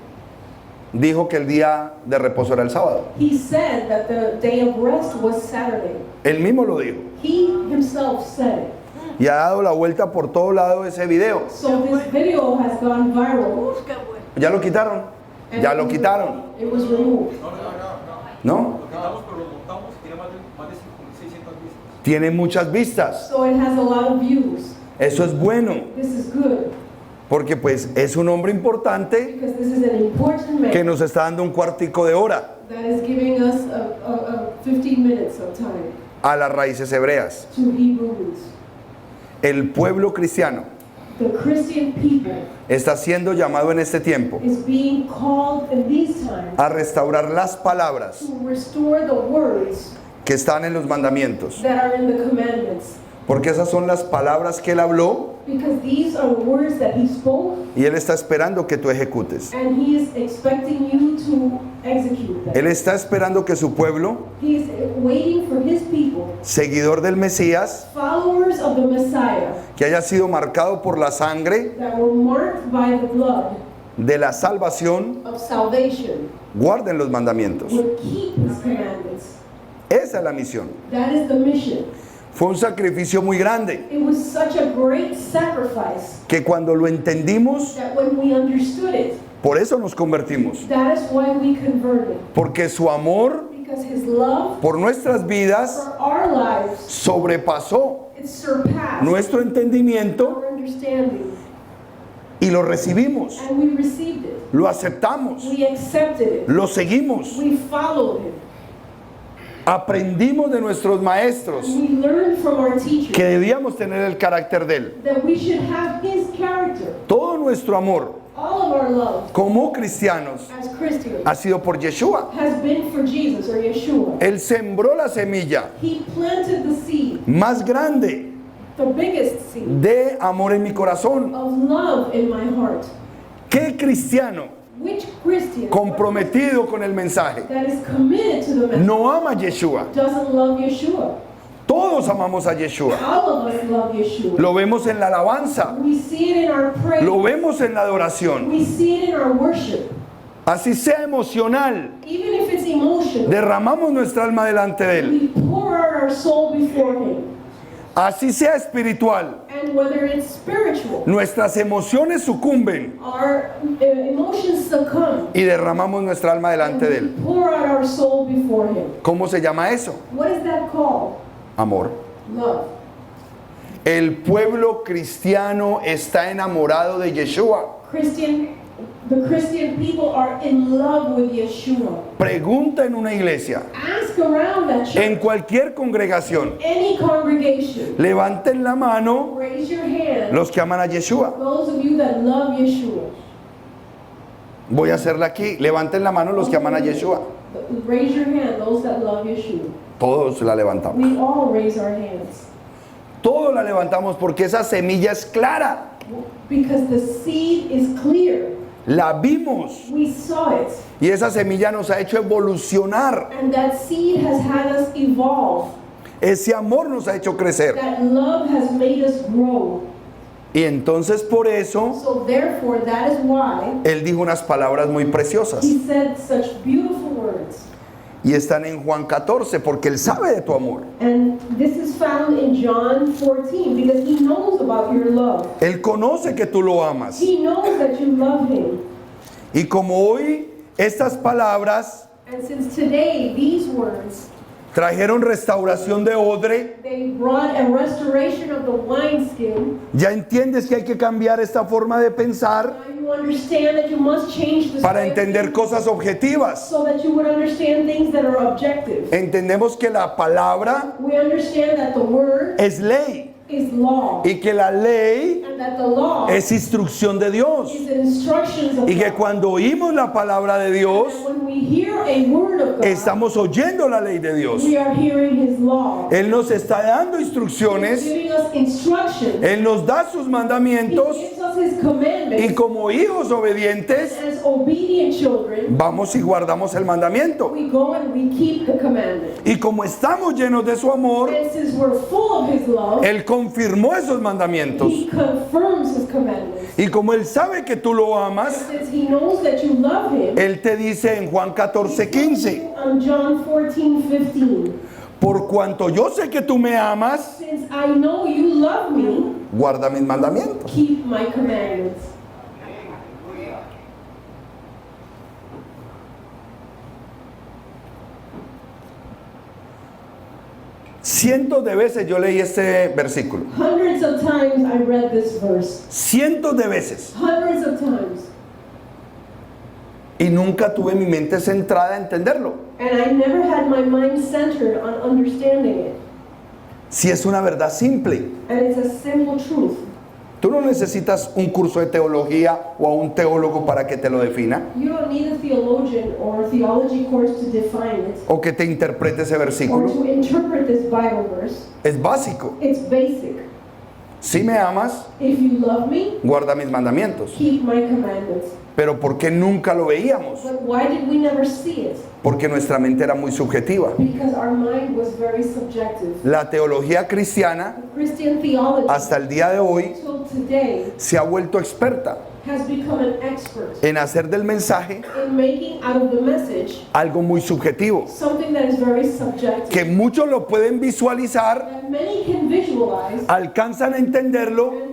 dijo que el día de reposo era el sábado. he said that the day of rest was Saturday. Él mismo lo dijo. He himself said it. Y ha dado la vuelta por todo lado ese video. So this video has gone viral. ¿Ya lo quitaron? and Ya lo quitaron, It was removed. ¿no? Lo quitamos, pero lo montamos y tiene más de 600 vistas. Tiene muchas vistas. So it has a lot of views. Eso es bueno, This is good porque pues es un hombre importante because this is an important man que nos está dando un cuartico de hora that is giving us a 15 minutes of time a las raíces hebreas. to Hebrew roots. El pueblo cristiano The Christian people está siendo llamado en este tiempo is being called in these times a restaurar las palabras to restore the words que están en los mandamientos, that are in the commandments. porque esas son las palabras que él habló Because these are the words that he spoke y él está esperando que tú ejecutes. and he is expecting you to execute them. Él está esperando que su pueblo, He is waiting for his people, seguidor del Mesías, followers of the Messiah, que haya sido marcado por la sangre that were marked by the blood de la salvación, of salvation, guarden los mandamientos. would keep his commandments. Esa es la misión. That is the mission. Fue un sacrificio muy grande It was such a great sacrifice que cuando lo entendimos, that when we understood it, por eso nos convertimos. that is why we converted. Porque su amor Because his love por nuestras vidas for our lives, sobrepasó it surpassed nuestro entendimiento our understanding. y lo recibimos, And we received it. lo aceptamos, We accepted it. lo seguimos, We followed him. aprendimos de nuestros maestros We learned from our teacher que debíamos tener el carácter de él. that we should have his character. Todo nuestro amor All of our love como cristianos as Christians ha sido por Yeshua. has been for Jesus or Yeshua. Él sembró la semilla He planted the seed, más grande the biggest seed de amor en mi corazón. of love in my heart. ¿Qué cristiano Which Christian comprometido con el mensaje that is committed to the message no ama a Yeshua? doesn't love Yeshua? Todos amamos a Yeshua. All of us love Yeshua. Lo vemos en la alabanza, We see it in our prayer. lo vemos en la adoración. We see it in our worship. Así sea emocional, Even if it's emotional, derramamos nuestra alma delante de él. we pour out our soul before him. Así sea espiritual, And whether it's spiritual, nuestras emociones sucumben our emotions succumb. y derramamos nuestra alma delante de él. We pour out our soul before him. ¿Cómo se llama eso? What is that called? Amor. Love. El pueblo cristiano está enamorado de Yeshua. The Christian people are in love with Yeshua. Pregunta en una iglesia, Ask around that church, en cualquier congregación, any congregation. levanten la mano Raise your hand. los que aman a Yeshua. Those of you that love Yeshua. Voy a hacerla aquí. Levanten la mano los que aman a Yeshua. Raise your hand, those that love Yeshua. Todos la levantamos. We all raise our hands. Todos la levantamos porque esa semilla es clara. Because the seed is clear. La vimos We saw it. y esa semilla nos ha hecho evolucionar. And that seed has had us evolve. Ese amor nos ha hecho crecer. That love has made us grow. Y entonces por eso So therefore, that is why él dijo unas palabras muy preciosas. he said such beautiful words. Y están en Juan 14 porque él sabe de tu amor. And this is found in John 14 because he knows about your love. Él conoce que tú lo amas. He knows that you love him. Y como hoy estas palabras And since today, these words, trajeron restauración de odre, they brought a restoration of the wineskin. ya entiendes que hay que cambiar esta forma de pensar Now you understand that you must change the para way of entender thinking cosas objetivas. so that you would understand things that are objective. Entendemos que la palabra We understand that the word es ley is law y que la ley and that the law es instrucción de Dios. is instructions of Y que God. cuando oímos la palabra de Dios, And when we hear a word of God, estamos oyendo la ley de Dios. we are hearing his law. Él nos está dando He's instrucciones, giving us instructions. Él nos da sus He mandamientos gives us his commandments. y como hijos obedientes As obedient children, vamos y guardamos el mandamiento. we go and we keep the commandments. Y como estamos llenos de su amor, And since we're full of his love, Él confirmó esos mandamientos. he confirms his commandments. Y como Él sabe que tú lo amas, Since he knows that you love him, Él te dice en Juan 14:15, on John 14:15, por cuanto yo sé que tú me amas, since I know you love me, guarda mis mandamientos. keep my commandments. Cientos de veces yo leí este versículo. Hundreds of times I read this verse. Cientos de veces. Hundreds of times. Y nunca tuve mi mente centrada a entenderlo. And I never had my mind centered on understanding it. Si es una verdad simple. And it's a simple truth. Tú no necesitas un curso de teología o a un teólogo para que te lo defina You don't need a theologian or a theology course to define it o que te interprete ese or versículo. to interpret this Bible verse. Es básico. It's basic. Si me amas, If you love me, guarda mis mandamientos. keep my commandments. Pero ¿por qué nunca lo veíamos? But why did we never see it? Porque nuestra mente era muy subjetiva. Because our mind was very subjective. La teología cristiana Christian theology, hasta el día de hoy till today, se ha vuelto experta has become an expert en hacer del mensaje in making out of the message algo muy subjetivo, something that is very subjective. que muchos lo pueden visualizar That And many can visualize alcanzan a entenderlo, and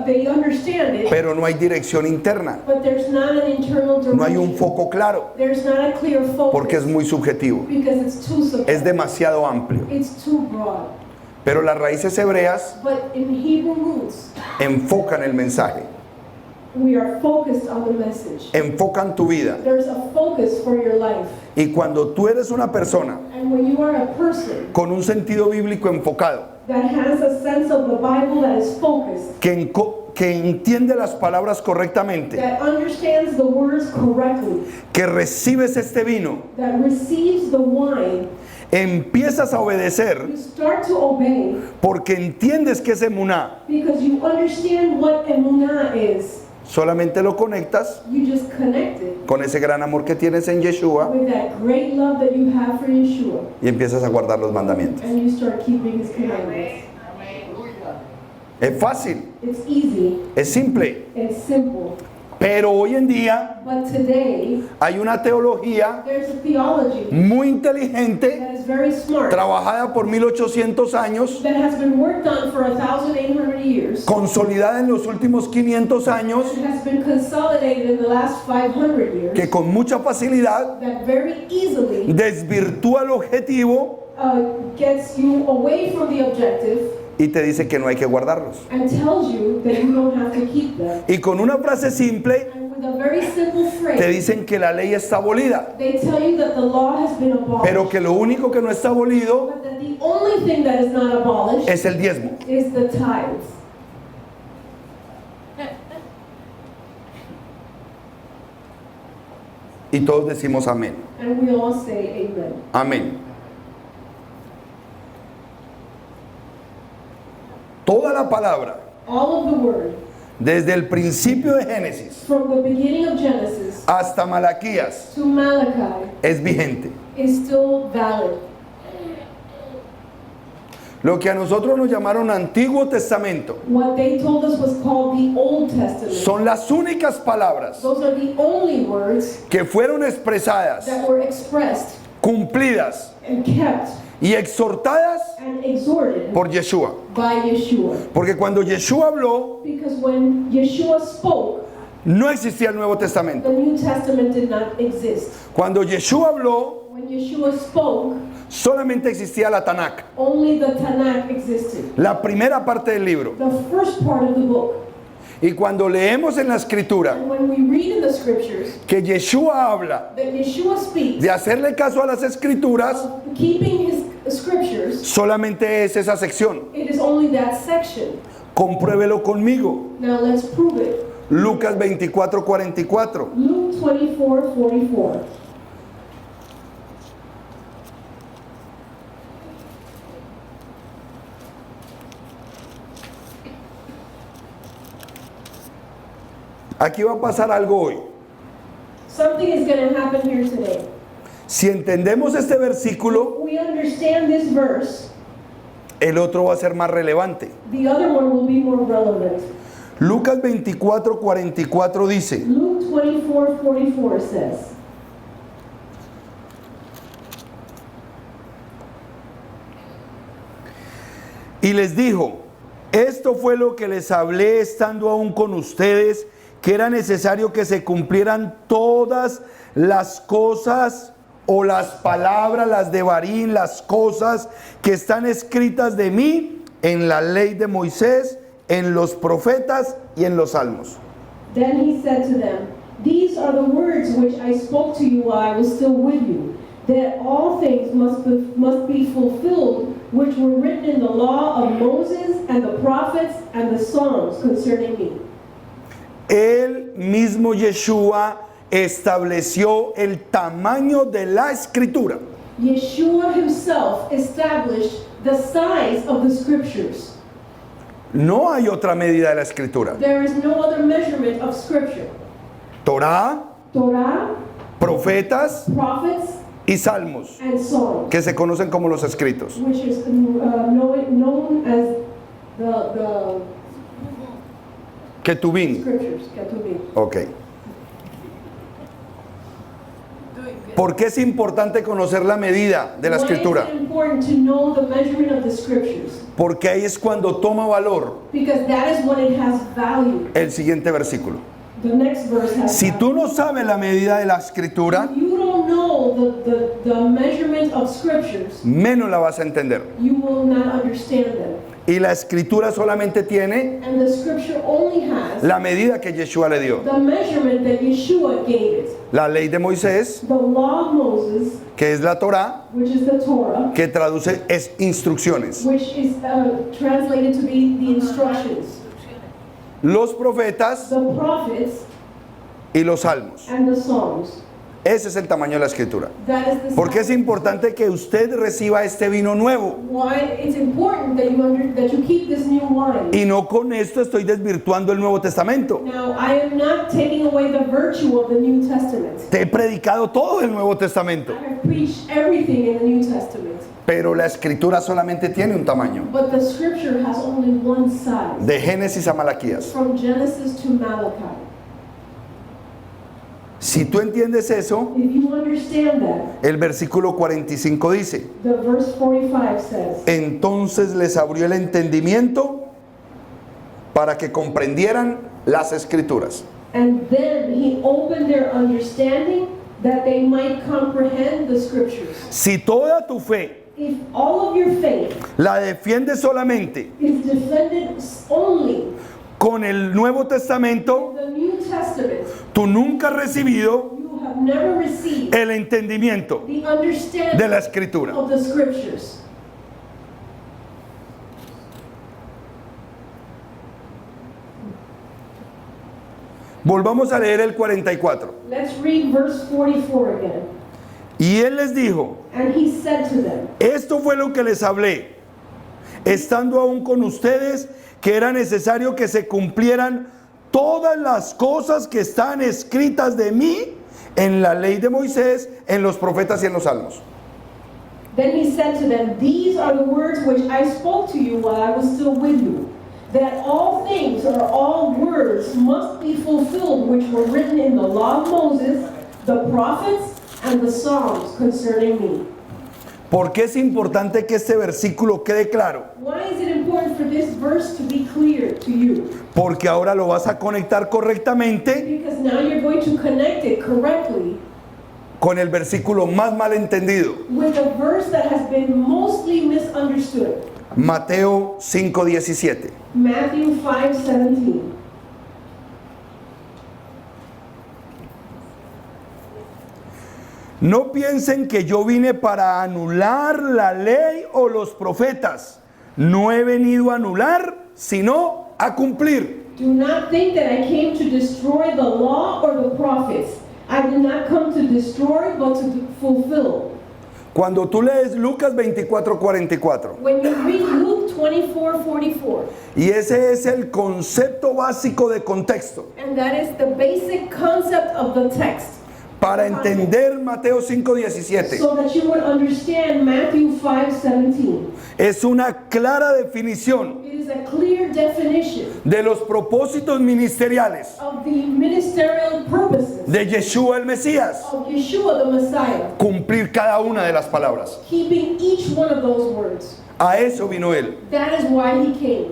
they understand it, pero no hay dirección interna, but there's not an internal no hay un direction. foco claro, There's not a clear porque es focus muy subjetivo, because it's too es subjective. demasiado amplio. It's too broad. Pero las raíces hebreas But in Hebrew roots, enfocan el mensaje, we are focused on the message. enfocan tu vida. There's a focus for your life. Y cuando tú eres una persona And when you are a person con un sentido bíblico enfocado, that has a sense of the Bible that is focused, que entiende las palabras correctamente, that understands the words correctly, que recibes este vino, that receives the wine, empiezas a obedecer you start to obey porque entiendes que es emuná. because you understand what emunah is. Solamente lo conectas You just connect it con ese gran amor que tienes en Yeshua with that great love that you have for Yeshua, y empiezas a guardar los mandamientos. and you start keeping His commandments. Es fácil, It's easy, es simple, it's simple, pero hoy en día but today hay una teología there's a theology muy inteligente, that is very smart, trabajada por 1800 años, that has been worked on for 1,800 years, consolidada en los últimos 500 años, and has been consolidated in the last 500 years, que con mucha facilidad that very easily desvirtúa el objetivo gets you away from the objective y te dice que no hay que guardarlos. and tells you that you don't have to keep them. Y con una frase simple And with a very simple te phrase, dicen que la ley está abolida, they tell you that the law has been abolished, pero que lo único que no está abolido but that the only thing that is not abolished es el diezmo. is the tithes. Y todos decimos amén. And we all say amen. Amén. Toda la palabra, All of the word, desde el principio de Génesis from the beginning of Genesis hasta Malaquías, to Malachi, es vigente. is still valid. Lo que a nosotros nos llamaron Antiguo Testamento What they told us was called the Old Testament. son las únicas palabras Those are the only words que fueron expresadas, that were expressed cumplidas and kept y exhortadas and exhorted por Yeshua. by Yeshua. Porque cuando Yeshua habló, Because when Yeshua spoke, no existía el Nuevo the Testamento. New Testament did not exist. Cuando Yeshua habló, When Yeshua spoke, solamente existía la Tanakh, only the Tanakh existed, la primera parte del libro. the first part of the book. Y cuando leemos en la Escritura And when we read in the scriptures que Yeshua habla that Yeshua speaks de hacerle caso a las Escrituras, of keeping his scriptures, solamente es esa sección. it is only that section. Compruébelo conmigo. Now let's prove it. Lucas 24:44. Luke 24:44. Aquí va a pasar algo hoy. Something is going to happen here today. Si entendemos este versículo, We understand this verse, el otro va a ser más relevante. the other one will be more relevant. Lucas 24:44 dice: Luke 24:44 says, y les dijo, esto fue lo que les hablé estando aún con ustedes, que era necesario que se cumplieran todas las cosas o las palabras, las de Barín, las cosas que están escritas de mí en la ley de Moisés, en los profetas y en los salmos. Then he said to them, these are the words which I spoke to you while I was still with you, that all things must be fulfilled which were written in the law of Moses and the prophets and the Psalms concerning me. El mismo Yeshua estableció el tamaño de la escritura. Yeshua himself established the size of the scriptures. No hay otra medida de la escritura. There is no other measurement of scripture. Torá, Torah, profetas prophets, y salmos, and Psalms, que se conocen como los escritos. which is known as the Ketubín. scriptures, Ketuvim. Ok. ¿Por qué es importante conocer la medida de la Why escritura? is it important to know the measurement of the scriptures? Porque ahí es cuando toma valor Because that is when it has value. el siguiente versículo. The next verse has Si value. tú no sabes la medida de la escritura, If you don't know the measurement of scriptures, menos la vas a entender. you will not understand them. Y la escritura solamente tiene And the scripture only has la medida que Yeshua le dio. the measurement that Yeshua gave it. La ley de Moisés, The law of Moses, que es la Torá, which is the Torah, que traduce es instrucciones. which is translated to be the instructions. Los profetas The prophets y los salmos. and the Psalms. Ese es el tamaño de la escritura. That is the Porque es size. importante que usted reciba este vino nuevo. Why it's important that you keep this new wine. Y no con esto estoy desvirtuando el Nuevo Testamento. Now, I am not taking away the virtue of the New Testament. Te he predicado todo el Nuevo Testamento. I have preached everything in the New Testament. Pero la escritura solamente tiene un tamaño. But the scripture has only one size. De Génesis a Malaquías. From Genesis to Malachi. Si tú entiendes eso, If you understand that, el versículo 45 dice: the verse 45 says, entonces les abrió el entendimiento para que comprendieran las escrituras. and then he opened their understanding that they might comprehend the scriptures. Si toda tu fe If all of your faith la defiendes solamente is defended only con el Nuevo Testamento, in the New Testament, tú nunca has recibido you have never received el entendimiento the understanding de la escritura. of the scriptures. Volvamos a leer el 44. Let's read verse 44 again. Y él les dijo: And he said to them, esto fue lo que les hablé, estando aún con ustedes, que era necesario que se cumplieran todas las cosas que están escritas de mí en la ley de Moisés, en los profetas y en los salmos. Then he said to them, these are the words which I spoke to you while I was still with you, that all things or all words must be fulfilled which were written in the law of Moses, the prophets, and the Psalms concerning me. ¿Por qué es importante que este versículo quede claro? Why is it important for this verse to be clear to you? Porque ahora lo vas a conectar correctamente Because now you're going to connect it correctly con el versículo más mal entendido, with a verse that has been mostly misunderstood. Mateo 5:17. Matthew 5:17. No piensen que yo vine para anular la ley o los profetas. No he venido a anular, sino a cumplir. Do not think that I came to destroy the law or the prophets. I did not come to destroy, but to fulfill. Cuando tú lees Lucas 24:44, When you read Luke 24:44, y ese es el concepto básico de contexto, and that is the basic concept of the text, para entender Mateo 5:17, so that you would understand Matthew 5:17. es una clara definición It is a clear definition de los propósitos ministeriales of the ministerial purposes de Yeshua el Mesías, of Yeshua the Messiah, cumplir cada una de las palabras. keeping each one of those words. A eso vino él, That is why he came,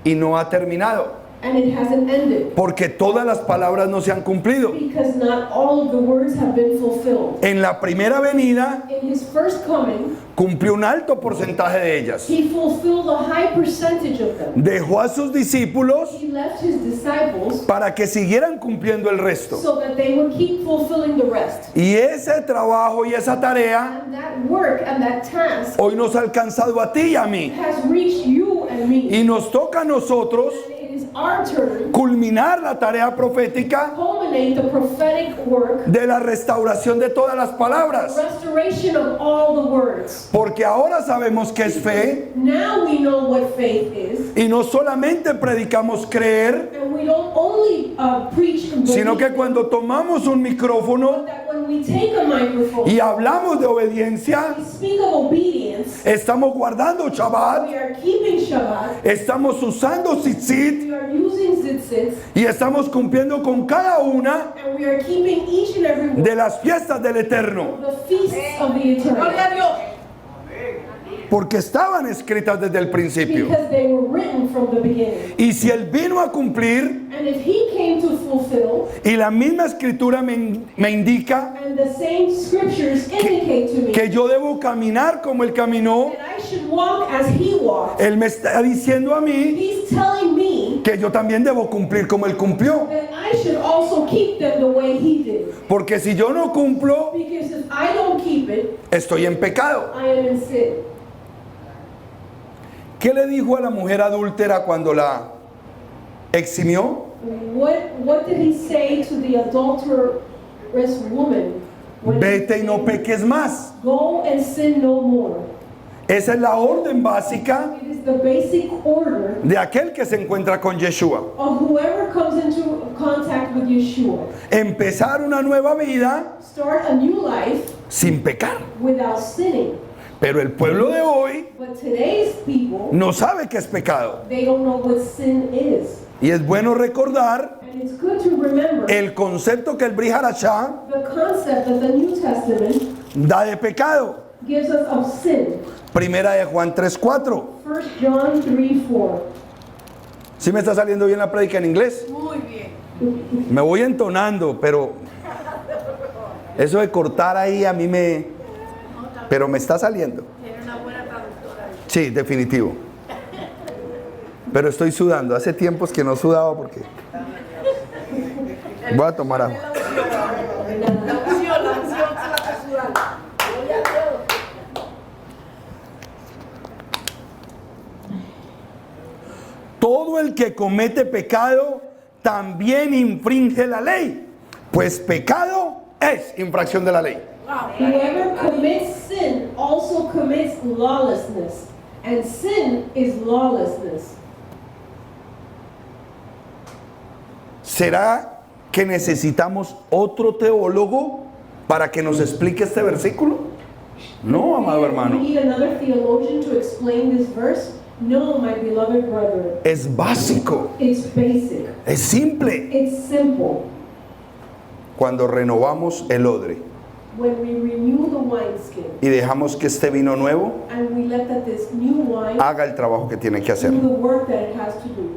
y no ha terminado, and it hasn't ended. porque todas las palabras no se han cumplido. Because not all of the words have been fulfilled. En la primera venida In his first coming, cumplió un alto porcentaje de ellas. he fulfilled a high percentage of them. Dejó a sus discípulos He left his disciples para que siguieran cumpliendo el resto. so that they would keep fulfilling the rest. Y ese trabajo y esa tarea And that work and that task hoy nos ha alcanzado a ti y a mí. has reached you and me. Y nos toca a nosotros It is our turn culminar la tarea profética to culminate the prophetic work, de la restauración de todas las palabras. restoration of all the words. Porque ahora sabemos que es fe Now we know what faith is, y no solamente predicamos creer, and we don't only preach and sino believe, que cuando tomamos un micrófono but that when we take a microphone, y hablamos de obediencia, we speak of obedience, estamos guardando Shabbat, we are keeping Shabbat, estamos usando tzitzit we are using sits, y estamos cumpliendo con cada una and we are keeping each and every one de las fiestas del Eterno, the feasts of the eternal. porque estaban escritas desde el principio. Because they were written from the beginning. Y si Él vino a cumplir, And if he came to fulfill, y la misma escritura me indica and the same scriptures indicate to me que yo debo caminar como Él caminó, that I should walk as he walked, Él me está diciendo a mí he's telling me que yo también debo cumplir como Él cumplió. that I should also keep them the way he did. Porque si yo no cumplo, Because if I don't keep it, estoy en pecado. I am in sin. ¿Qué le dijo a la mujer adúltera cuando la eximió? What did he say to the adulterous woman? When he Vete y no said, peques más. Go and sin no more. Esa es la orden básica It is the basic order de aquel que se encuentra con Yeshua. of whoever comes into contact with Yeshua. Empezar una nueva vida Start a new life sin pecar. without sinning. Pero el pueblo de hoy But today's people, no sabe qué es pecado. they don't know what sin is. Y es bueno recordar And it's good to remember el concepto que el Brit Hadashah the concept that the New Testament da de pecado. gives us of sin. Primera de Juan 3:4. 1 John 3:4. ¿Sí me está saliendo bien la prédica en inglés? Muy bien. Me voy entonando, pero eso de cortar ahí a mí pero me está saliendo. Tiene una buena traductora. Sí, definitivo. Pero estoy sudando. Hace tiempos que no sudaba porque voy a tomar agua. La unción se la está sudando. Gloria a Dios. Todo el que comete pecado también infringe la ley, pues pecado es infracción de la ley. Whoever commits sin also commits lawlessness, and sin is lawlessness. ¿Será que necesitamos otro teólogo para que nos explique este versículo? No, amado We hermano. need another theologian to explain this verse. No, my beloved brethren. Es básico, It's basic. es simple. It's simple. Cuando renovamos el odre When we renew the wineskin y dejamos que este vino nuevo and we let that this new wine haga el trabajo que tiene que hacer. do the work that it has to do.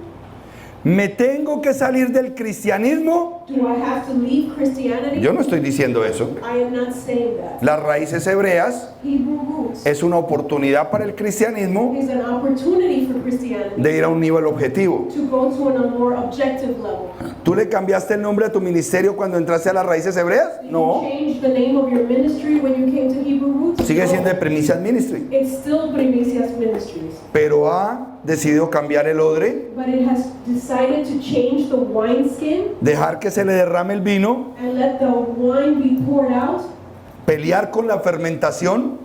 ¿Me tengo que salir del cristianismo? Do I have to leave Christianity? Yo no estoy diciendo eso. I am not saying that. Las raíces hebreas Hebrew roots es una oportunidad para el cristianismo is an opportunity for Christianity de ir a un nivel objetivo. to go to a more objective level. ¿Tú le cambiaste el nombre a tu ministerio cuando entraste a las raíces hebreas? Did No. you change the name of your ministry when you came to Hebrew roots? Sigue No. siendo de Primicias Ministry. It's still Primicias Ministries, Pero ha decidido cambiar el odre, but it has decided to change the wineskin dejar que se le derrame el vino, and let the wine be poured out, pelear con la fermentación,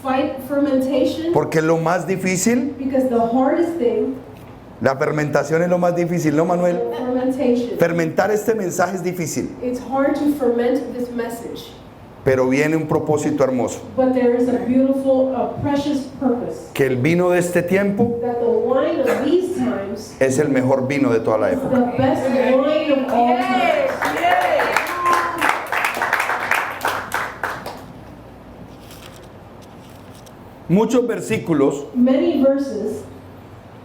fight fermentation, porque es lo más difícil. because the hardest thing, La fermentación es lo más difícil, ¿no, Manuel? fermentation. Fermentar este mensaje es difícil, It's hard to ferment this message, pero viene un propósito hermoso. but there is a beautiful, precious purpose. Que el vino de este tiempo That the wine of these times es el mejor vino de toda la is época. the best wine of all time. Muchos versículos Many verses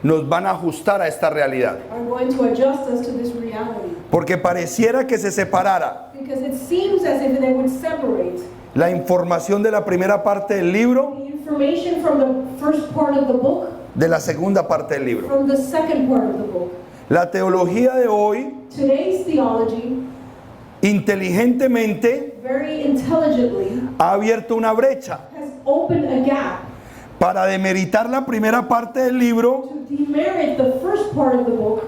nos van a ajustar a esta realidad, are going to adjust us to this reality. porque pareciera que se separara Because it seems as if they would separate la información de la primera parte del libro the information from the first part of the book de la segunda parte del libro. from the second part of the book. La teología de hoy, Today's theology, inteligentemente, very intelligently, ha abierto una brecha has opened a gap para demeritar la primera parte del libro to demerit the first part of the book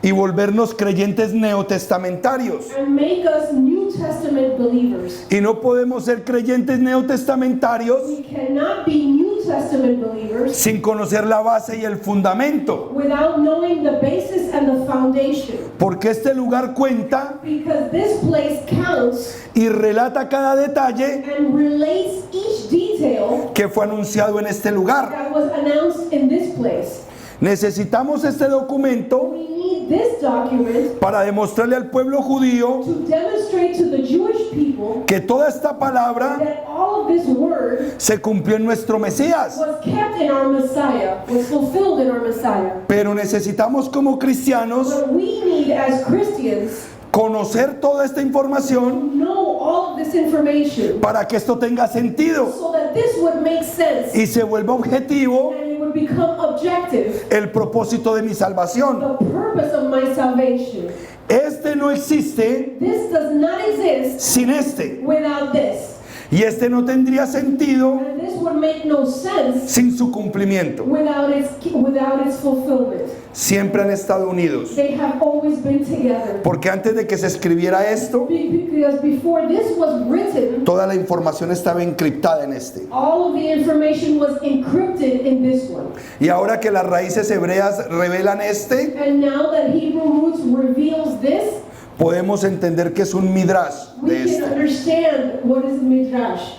y volvernos creyentes neotestamentarios. and make us New Testament believers. Y no podemos ser creyentes neotestamentarios We cannot be New Testament believers sin conocer la base y el fundamento, without knowing the basis and the foundation. porque este lugar cuenta Because this place counts y relata cada detalle and relates each detail que fue anunciado en este lugar. that was announced in this place. Necesitamos este documento We need this document para demostrarle al pueblo judío to demonstrate to the Jewish people que toda esta palabra that all of this word se cumplió en nuestro Mesías. was kept in our Messiah, was fulfilled in our Messiah. Pero necesitamos como cristianos But we need as Christians conocer toda esta información to know all of this information para que esto tenga sentido so that this would make sense y se vuelva objetivo and it would become objective, el propósito de mi salvación. the purpose of my salvation. Este no existe This does not exist sin este, without this. y este no tendría sentido And this would make no sense sin su cumplimiento. without its fulfillment. Siempre han estado unidos, They have always been together. porque antes de que se escribiera esto, Because before this was written, toda la información estaba encriptada en este. all of the information was encrypted in this one. Y ahora que las raíces hebreas revelan este, And now that Hebrew roots reveals this, podemos entender que es un midrash we de can este. understand what is Midrash.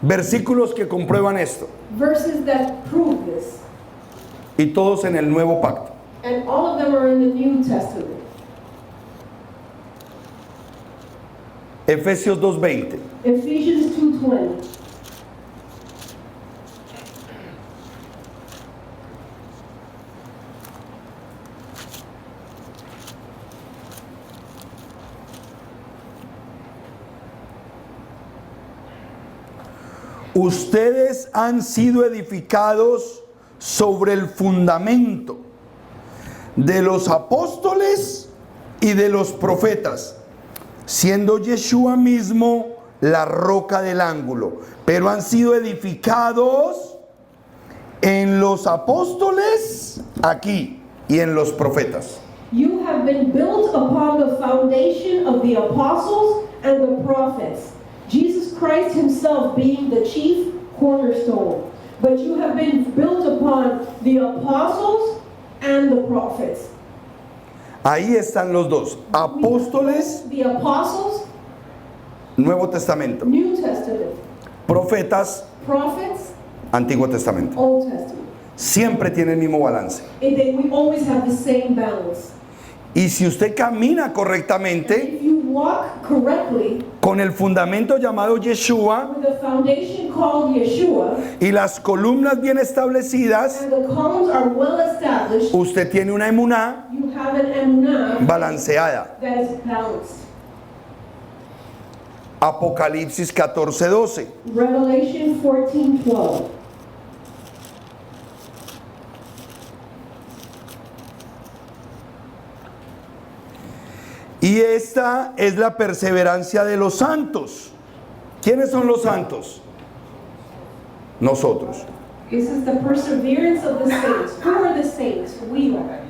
Versículos que comprueban esto, Verses that prove this. y todos en el nuevo pacto. And all of them are in the New Testament. Efesios 2:20. Ephesians 2:20. Ustedes han sido edificados sobre el fundamento de los apóstoles y de los profetas, siendo Yeshua mismo la roca del ángulo. Pero han sido edificados en los apóstoles aquí y en los profetas. You have been built upon the foundation of the apostles and the prophets, Jesus Christ himself being the chief cornerstone. But you have been built upon the apostles and the prophets. Ahí están los dos, apóstoles, The apostles, Nuevo Testamento, New Testament, profetas, prophets, Antiguo Testamento. Old Testament. Siempre tiene el mismo balance. And then we always have the same balance. Y si usted camina correctamente If you walk correctly con el fundamento llamado Yeshua with the foundation called Yeshua, y las columnas bien establecidas, and the columns are well established, usted tiene una emuná you have an emunah balanceada. that is balanced. Apocalipsis 14:12. Revelation 14:12. Y esta es la perseverancia de los santos. ¿Quiénes son los santos? Nosotros. This is the perseverance of the saints. Who are the saints? We are.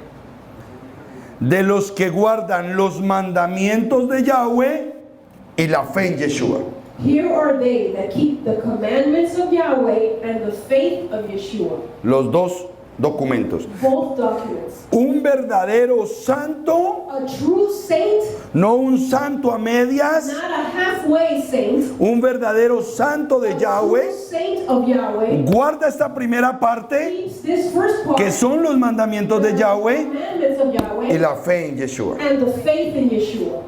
De los que guardan los mandamientos de Yahweh y la fe en Yeshua. Here are they that keep the commandments of Yahweh and the faith of Yeshua. Los dos documentos. Both documents. Un verdadero santo, A true saint, no un santo a medias, not a halfway saint. un verdadero santo de A true Yahweh, saint of Yahweh guarda esta primera parte, keeps this first part, que son los mandamientos de the Yahweh commandments of y Yahweh la fe en Yeshua. and the faith in Yeshua.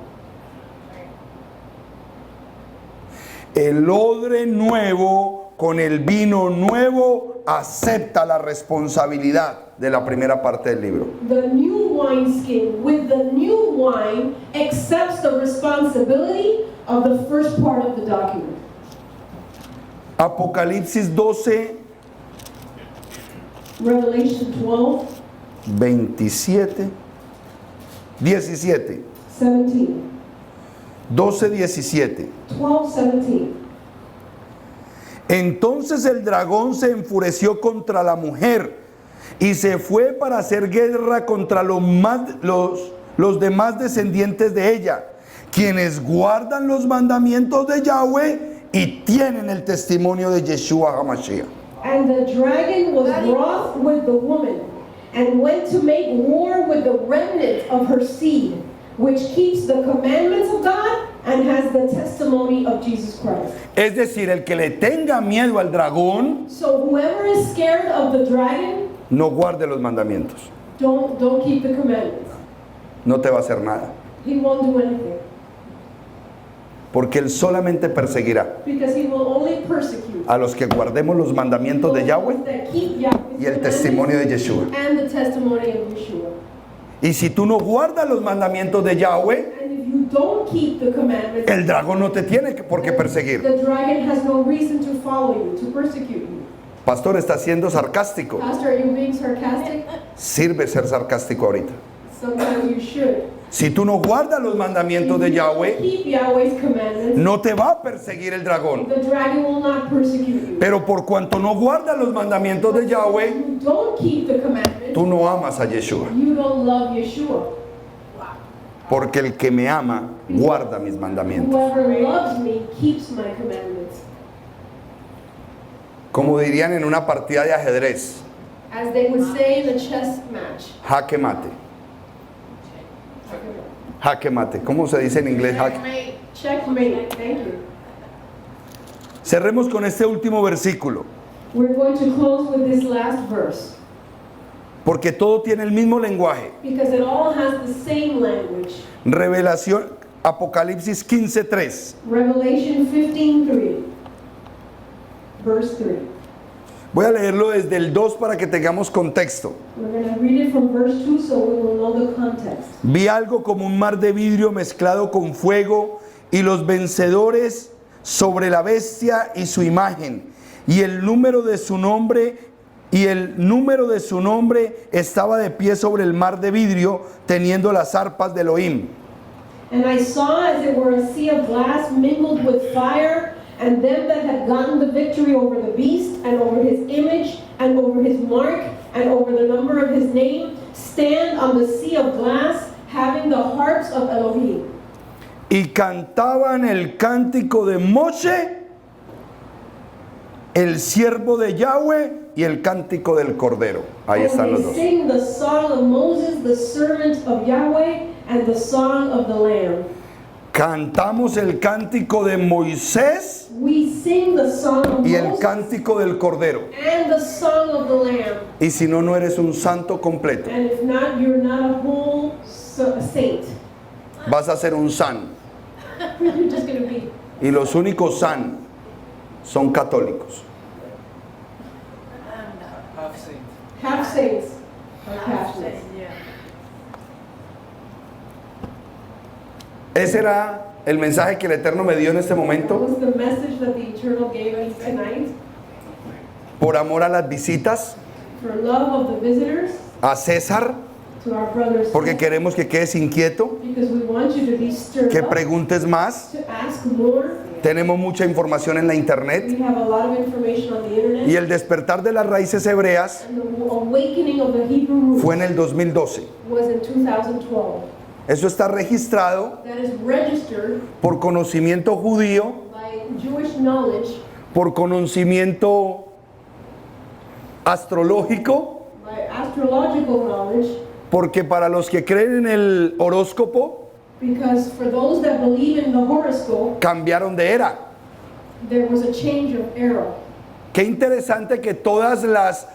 El odre nuevo con el vino nuevo acepta la responsabilidad de la primera parte del libro. The new wineskin with the new wine accepts the responsibility of the first part of the document. Apocalipsis 12, Revelation 12, 27, 17. 17. 12, 17. 12, 17. Entonces el dragón se enfureció contra la mujer y se fue para hacer guerra contra los demás descendientes de ella, quienes guardan los mandamientos de Yahweh y tienen el testimonio de Yeshua HaMashiach. And the dragon was wroth with the woman, and went to make war with the remnant of her seed, which keeps the commandments of God and and has the testimony of Jesus Christ. Es decir, el que le tenga miedo al dragón, So whoever is scared of the dragon, no guarde los mandamientos. don't keep the commandments. No te va a hacer nada. He won't do anything. Porque él solamente perseguirá Because he will only persecute a los que guardemos los mandamientos de Yahweh those that keep Yahweh's y el testimonio de Yeshua. and the testimony of Yeshua. Y si tú no guardas los mandamientos de Yahweh, And if you don't keep the commandments, el dragón no te tiene por qué perseguir. the dragon has no reason to follow you, to persecute you. Pastor, está siendo sarcástico. Pastor, are you being sarcastic? Sirve ser sarcástico ahorita. Sometimes you should. Si tú no guardas los mandamientos de If you don't Yahweh, keep Yahweh's commandments, no te va a perseguir el dragón. the dragon will not persecute you. Pero por cuanto no guardas los mandamientos de Yahweh, You don't keep the commandments, tú no amas a Yeshua. you don't love Yeshua. Porque el que me ama, guarda mis mandamientos. Whoever loves me keeps my commandments. Como dirían en una partida de ajedrez, As they would say in a chess match. jaque mate. Jaque mate. ¿Cómo se dice en inglés jaque? Checkmate. Thank you. Cerremos con este último versículo. We're going to close with this last verse Porque todo tiene el mismo lenguaje. because it all has the same language. Revelación, Apocalipsis 15:3. Revelation 15:3, verse 3. Voy a leerlo desde el 2 para que tengamos contexto. We're going to read it from verse 2 so we will know the context. Vi algo como un mar de vidrio mezclado con fuego y los vencedores sobre la bestia y su imagen y el número de su nombre estaba de pie sobre el mar de vidrio teniendo las arpas de Elohim. And I saw as it were a sea of glass mingled with fire, and them that had gotten the victory over the beast, and over his image, and over his mark, and over the number of his name, stand on the sea of glass, having the harps of Elohim. Y cantaban el cántico de Moshe, el siervo de Yahweh y el cántico del Cordero. Ahí están And los they dos. sing the song of Moses, the servant of Yahweh, and the song of the Lamb. Cantamos el cántico de Moisés We sing the song of y el Moses cántico del Cordero. and the song of the Lamb. Y si no, no eres un santo completo. And if not, you're not a whole saint. Vas a ser un san. You're just going to be. Y los únicos san son católicos. Half saint. Half saints or Catholics. Ese era el mensaje que el Eterno me dio en este That momento. was the message that the Eternal gave us tonight. Por amor a las visitas, For love of the visitors, a César, to our brothers, porque queremos que quedes inquieto, because we want you to be stirred que up, preguntes más. to ask more. Tenemos mucha información en la We internet. have a lot of information on the internet. Y el despertar de las raíces hebreas And the awakening of the Hebrew roots fue en el 2012. was in 2012. Eso está registrado That is registered por conocimiento judío, by Jewish knowledge, por conocimiento astrológico, by astrological knowledge, porque para los que creen en el horóscopo, because for those that believe in the horoscope, cambiaron de era. there was a change of era. Qué interesante que todas las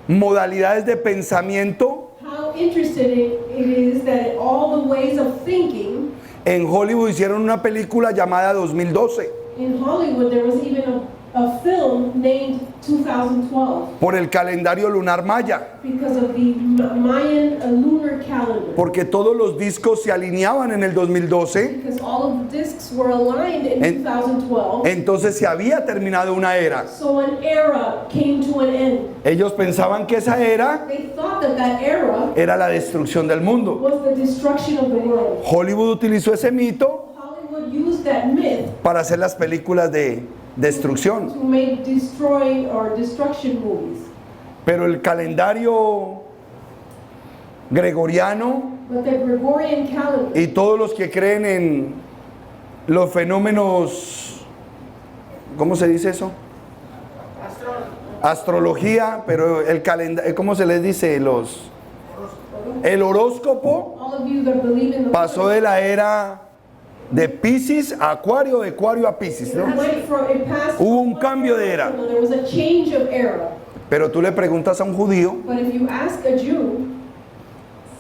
modalidades de pensamiento How interesting it is that all the ways of thinking en Hollywood hicieron una película llamada 2012 in Hollywood, there was even a film named 2012 por el calendario lunar maya, because of the Mayan lunar calendar. porque todos los discos se alineaban en el 2012, Because all of the discs were aligned in En- 2012. entonces se había terminado una era. So an era came to an end. Ellos pensaban que esa era They thought that that era era la destrucción del mundo. was the destruction of the world. Hollywood utilizó ese mito Hollywood used that myth para hacer las películas de destrucción, to make destroying or destruction movies. pero el calendario gregoriano But the Gregorian calendar y todos los que creen en los fenómenos, ¿cómo se dice eso? Astrología, pero el calendario, ¿cómo se les dice? El horóscopo all of you that believe in the pasó de la era De Piscis a Acuario, de Acuario a Piscis, ¿no? It passed Hubo un cambio de era. There was a change of era. Pero tú le preguntas a un judío, But if you ask a Jew,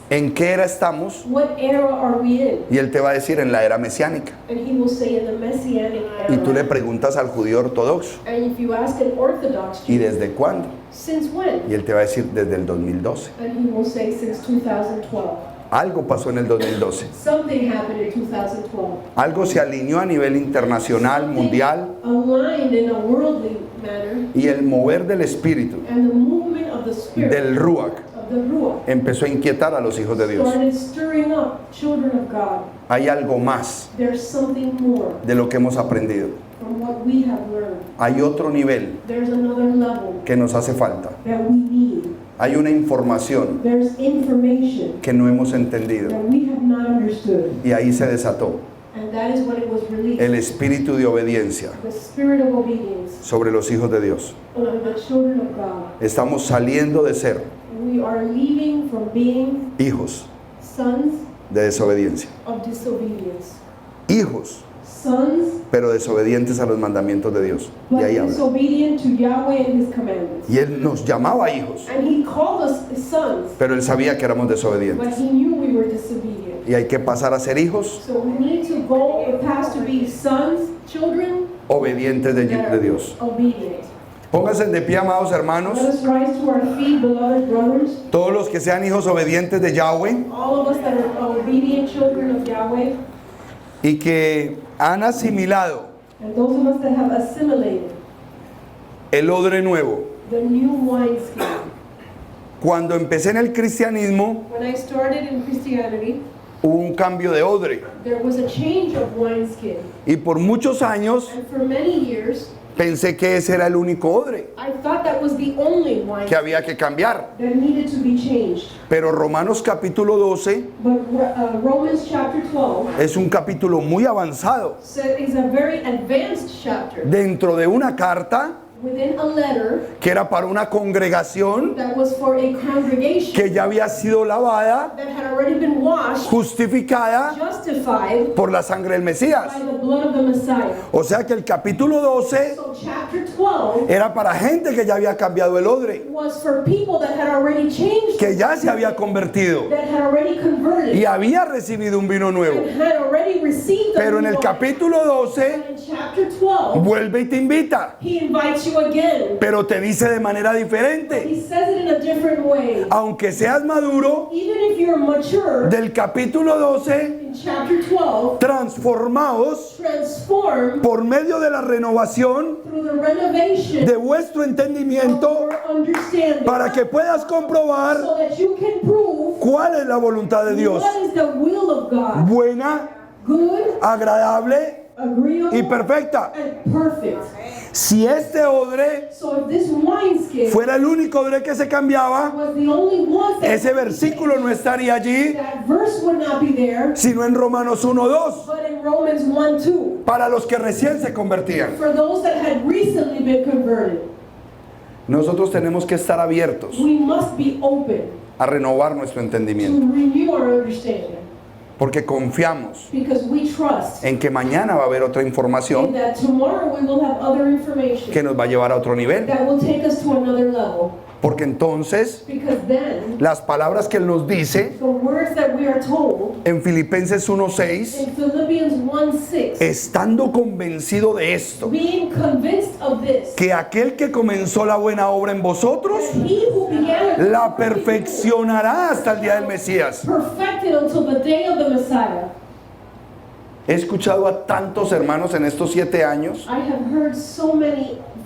¿en qué era estamos? what era are we in? Y él te va a decir, en la era mesiánica. And he will say in the Messianic era. Y tú le preguntas al judío ortodoxo, And if you ask an Orthodox ¿y Jew, desde cuándo? since when? Y él te va a decir, desde el 2012. And he will say since 2012. Algo pasó en el 2012. Something happened in 2012. Algo se alineó a nivel internacional, mundial, Aligned in a worldly manner, y el mover del espíritu, and the movement of the Spirit, del Ruach, of the Ruach, empezó a inquietar a los hijos de Dios. started stirring up children of God. Hay algo más There's something more de lo que hemos aprendido. from what we have learned. Hay otro nivel There's another level que nos hace falta. that we need. Hay una información There's information que no hemos entendido. that we have not understood. Y ahí se desató And that is when it was released. el espíritu de obediencia The spirit of obedience sobre los hijos de Dios. on the children of God. Estamos saliendo de ser We are leaving from being hijos sons de desobediencia. of disobedience. Hijos, Sons, pero desobedientes a los mandamientos de Dios. Y but ahí habla. disobedient to Yahweh and His commandments. Y él nos llamaba hijos, And He called us His sons, pero él sabía que éramos but desobedientes. He knew we were disobedient. Y hay que pasar a ser hijos So we need to go past to be sons, children, obedientes de that are Dios. obedient. Pónganse de pie, amados hermanos, Let us rise to our feet, beloved brothers. todos los que sean hijos obedientes de Yahweh All of us that are obedient children of Yahweh, y que han asimilado and those of us that have assimilated el odre nuevo. the new wineskin. Cuando empecé en el cristianismo, When I started in Christianity, hubo un cambio de odre. there was a change of wineskin. Y por muchos años And for many years, pensé que ese era el único odre I thought that was the only que wineskin había que cambiar. that needed to be changed. Pero Romanos capítulo 12 But Romans chapter 12 es un capítulo muy avanzado is a very advanced chapter dentro de una carta within a letter que era para una congregación that was for a congregation que ya había sido lavada, that had already been washed, justificada justified por la sangre del Mesías. by the blood of the Messiah. O sea que el capítulo 12 So chapter 12 era para gente que ya había cambiado el odre, was for people that had already changed, que ya se había convertido that had already converted, y había recibido un vino nuevo. and had already received the Pero en el new wine. capítulo 12 And in chapter 12, vuelve y te invita, he invites you again. pero te dice de manera diferente. He says it in a different way. Aunque seas maduro, Even if you're mature, del capítulo 12, in chapter 12, transformaos transform por medio de la renovación through the renovation de vuestro of entendimiento your understanding, para que puedas comprobar so that you can prove cuál es la voluntad de Dios, what is the will of God, buena, good, agradable agreeable, y perfecta. and perfect. Si este odre So if this wineskin fuera el único odre que se cambiaba, was the only one that ese versículo no estaría allí, that verse would not be there, sino en Romanos 1:2, but in Romans 1:2, para los que recién se convertían. for those that had recently been converted. Nosotros tenemos que estar abiertos We must be open a renovar nuestro to entendimiento, renew our understanding, porque confiamos because we trust en que mañana va a haber otra in información that tomorrow we will have other information que nos va a llevar a otro nivel, that will take us to another level. porque entonces Because then, las palabras que Él nos dice the words that we are told en Filipenses 1:6, in Philippians 1:6, estando convencido de esto, being convinced of this, que aquel que comenzó la buena obra en vosotros, that he who began la perfeccionará hasta el día del Mesías. perfected until the day of the Messiah. He escuchado a tantos hermanos en estos 7 años I have heard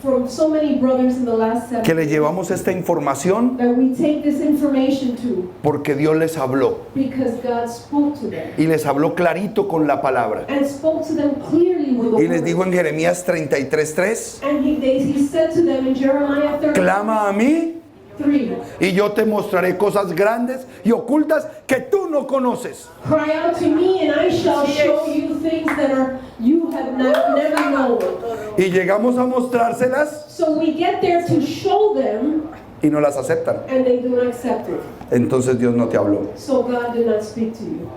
from so many brothers in the last 7 que le llevamos esta información that we take this information to porque Dios les habló because God spoke to them y les habló clarito con la palabra. and spoke to them clearly with the Y les word. dijo en Jeremías 33:3, And he said to them in Jeremiah 33, clama a mí y yo te mostraré cosas grandes y ocultas que tú no conoces. cry out to me and I shall show you things that you have never known. Y llegamos a mostrárselas So we get there to show them y no las aceptan. and they do not accept it. Entonces Dios no te habló. So God did not speak to you.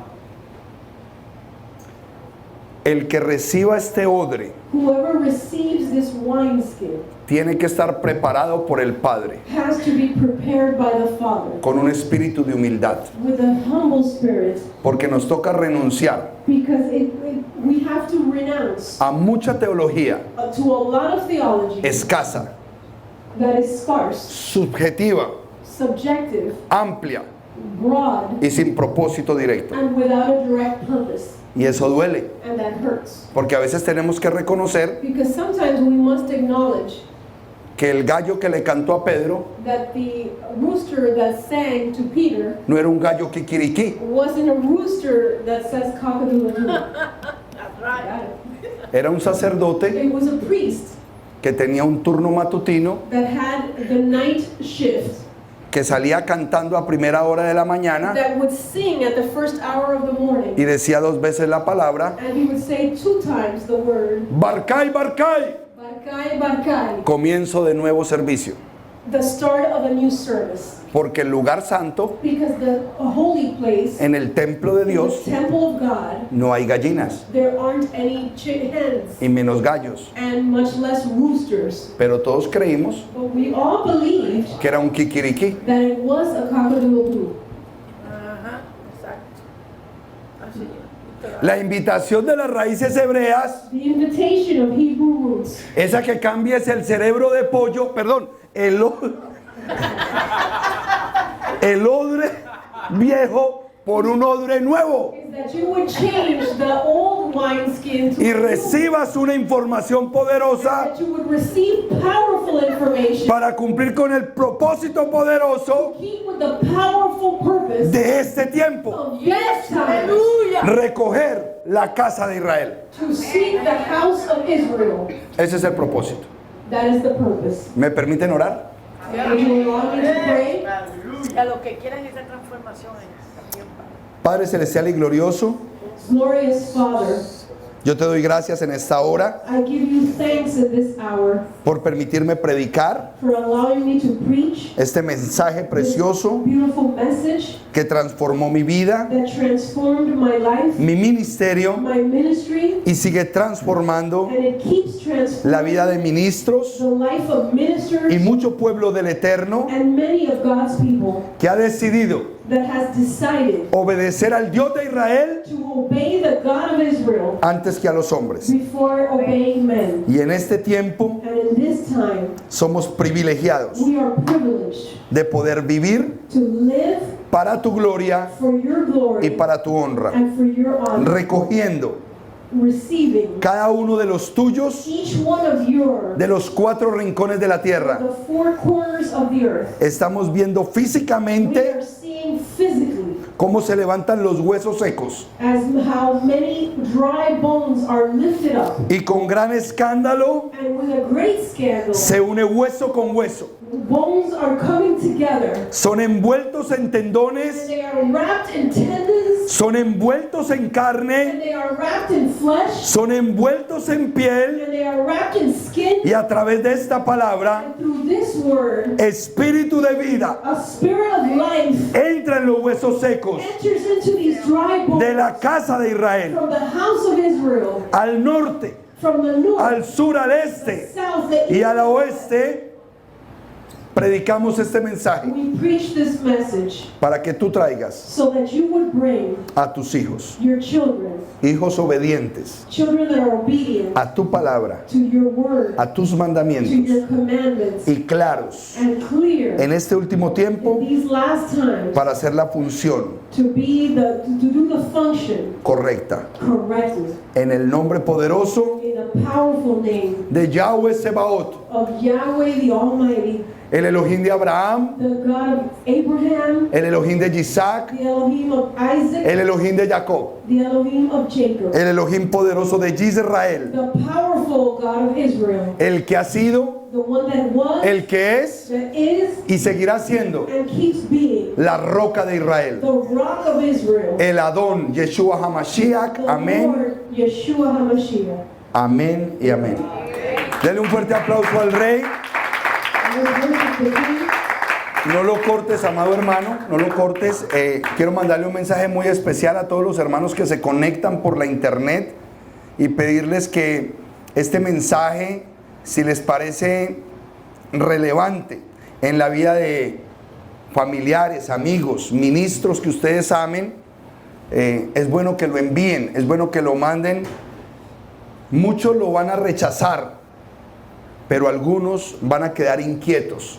El que reciba este odre whoever receives this wineskin tiene que estar preparado por el Padre has to be prepared by the Father con un espíritu de humildad, with a humble spirit, porque nos toca renunciar because we have to renounce a mucha teología to a lot of theology escasa, that is sparse, subjetiva, subjective, amplia broad, y sin propósito directo. and without a direct purpose. Y eso duele, And that hurts. porque a veces tenemos que reconocer Because sometimes we must acknowledge que el gallo que le cantó a Pedro that the rooster that sang to Peter no era un gallo kikiriki, wasn't a rooster that says cock-a-doodle-doo. That's right. era un sacerdote It was a priest que tenía un turno matutino, that had the night shift que salía cantando a primera hora de la mañana that would sing at the first hour of the morning. y decía 2 veces la palabra, And he would say 2 times the word, Barcay, Barcay, Barkai, Barkai, comienzo de nuevo servicio, the start of a new service. porque el lugar santo, Because the holy place, en el templo de the Dios, temple of God, no hay gallinas there aren't any hens y menos gallos, and much less roosters. pero todos creímos But we all believed que era un kikiriki. that it was a cock-a-doodle-doo. Ajá, exacto. Así es. La invitación de las raíces hebreas, The invitation of Hebrew roots esa que cambies el cerebro de pollo, perdón, el odre viejo por un odre nuevo is that you would change the old wineskin to y a new one. recibas una información poderosa That you would receive powerful information, para cumplir con el propósito poderoso keep with the powerful purpose de este tiempo, of this time, recoger la casa de Israel. to seek the house of Israel. Ese es el propósito. That is the purpose. ¿Me permiten orar? Would you allow me to pray? A los que quieran esa transformación también. Padre celestial y glorioso, Glorious Father, yo te doy gracias en esta hora I give you thanks in this hour por permitirme predicar for allowing me to preach este mensaje precioso beautiful message que transformó mi vida, that transformed my life, mi ministerio my ministry, y sigue transformando and it keeps la vida de transforming ministros the life of ministers y mucho pueblo del Eterno and many of God's people que ha decidido that has decided obedecer al Dios de Israel to obey the God of Israel antes que a los hombres. before obeying men. Y en este tiempo And in this time, somos privilegiados we are privileged de poder vivir to live para tu gloria for your glory y para tu honra, and for your honor, recogiendo receiving cada uno de los tuyos each one of your de los 4 rincones de la tierra. the 4 corners of the earth. Estamos viendo We físicamente are seeing physically cómo se levantan los huesos secos as how many dry bones are lifted up, y con gran escándalo and with a great scandal, se une hueso con hueso. bones are coming together. Son envueltos en tendones, They are wrapped in tendons, son envueltos en and carne, they are wrapped in flesh, son envueltos en piel and they are wrapped in skin. y a través de esta palabra, And through this word, espíritu de vida a spirit of life entra en los huesos secos enters into these dry bones de la casa de Israel, from the house of Israel, al norte, from the north, al sur, al the este south, the y east. al oeste. Predicamos este mensaje We preach this message para que tú traigas so that you would bring a tus hijos, your children, hijos obedientes children that are obedient a tu palabra, to your word, a tus to mandamientos your commandments, y claros and clear en este último tiempo in these last times para hacer la función to do the function correcta. correctly. En el nombre poderoso In the powerful name de Yahweh Sebaot, of Yahweh the Almighty, el Elohim de Abraham, the God of Abraham, el Elohim de Isaac, the Elohim of Isaac, el Elohim de Jacob, the Elohim of Jacob, el Elohim poderoso de Israel, the powerful God of Israel, el que ha sido, the one that was, el que es that is, y seguirá siendo and keeps being la roca de Israel, the rock of Israel, el Adón Yeshua HaMashiach. the Amén, Lord Yeshua HaMashiach. amén y amén. Denle un fuerte aplauso al Rey. And we worship the King. No lo cortes, amado hermano, no lo cortes. Quiero mandarle un mensaje muy especial a todos los hermanos que se conectan por la internet y pedirles que este mensaje, si les parece relevante en la vida de familiares, amigos, ministros que ustedes amen, es bueno que lo envíen, es bueno que lo manden. Muchos lo van a rechazar, pero algunos van a quedar inquietos.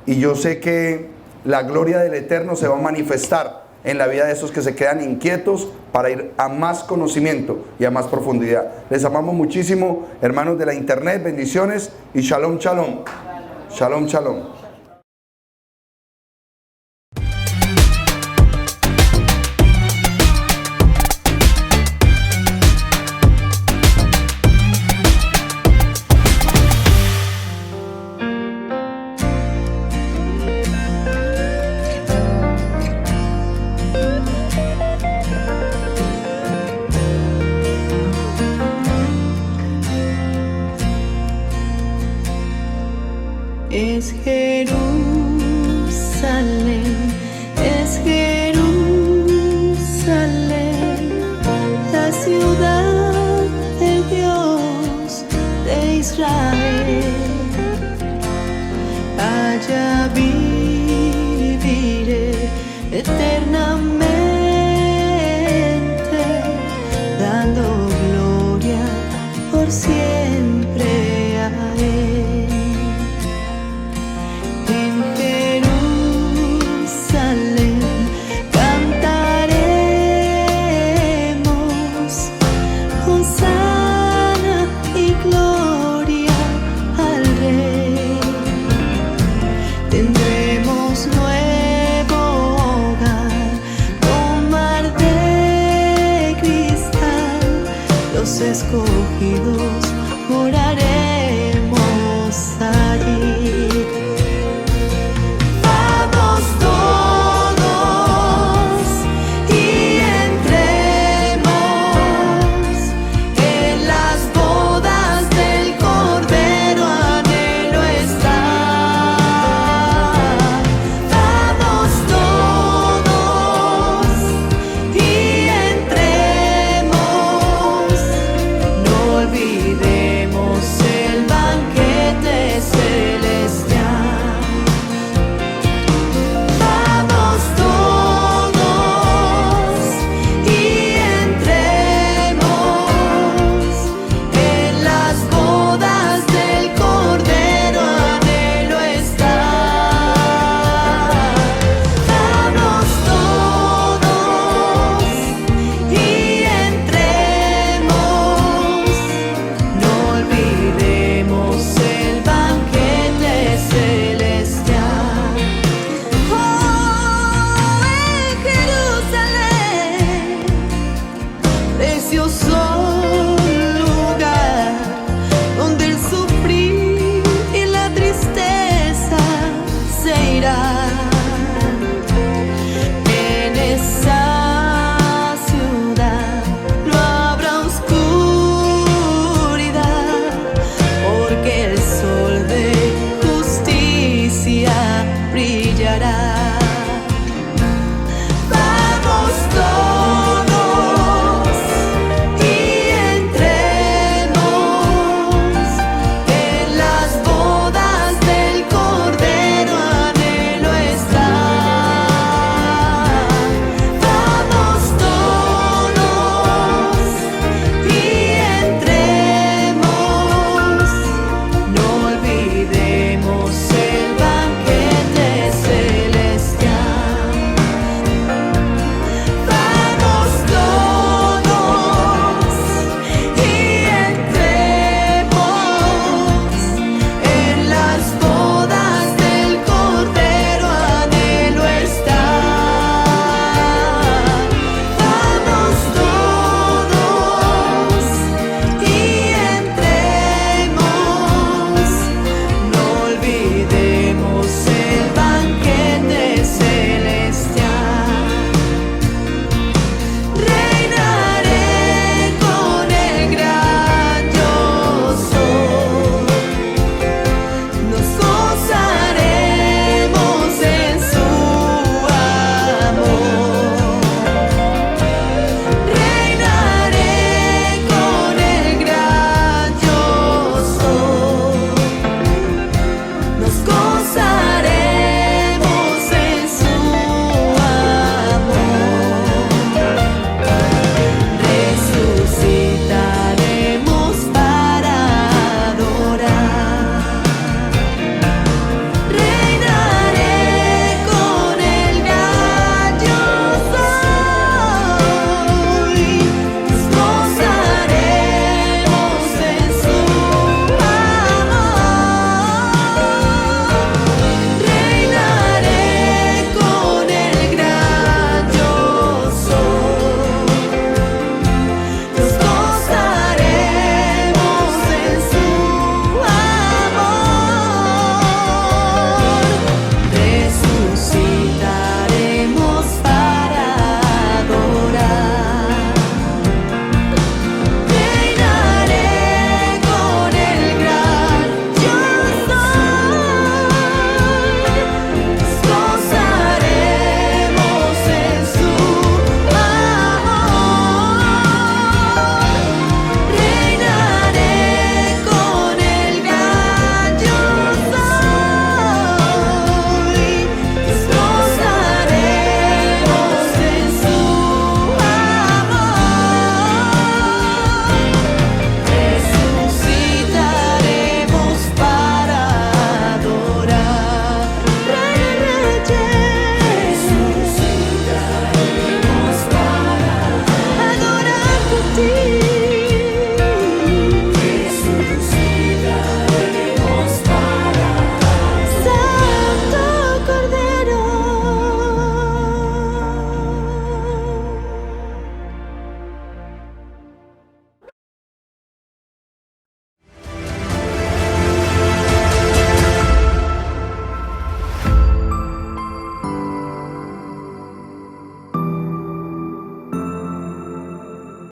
Y yo sé que la gloria del Eterno se va a manifestar en la vida de esos que se quedan inquietos para ir a más conocimiento y a más profundidad. Les amamos muchísimo, hermanos de la internet, bendiciones y shalom, shalom. Shalom, shalom. Es Jerusalén, la ciudad del Dios de Israel. Allá viviré eternamente, dando gloria por siempre a Él. Escogidos moraré.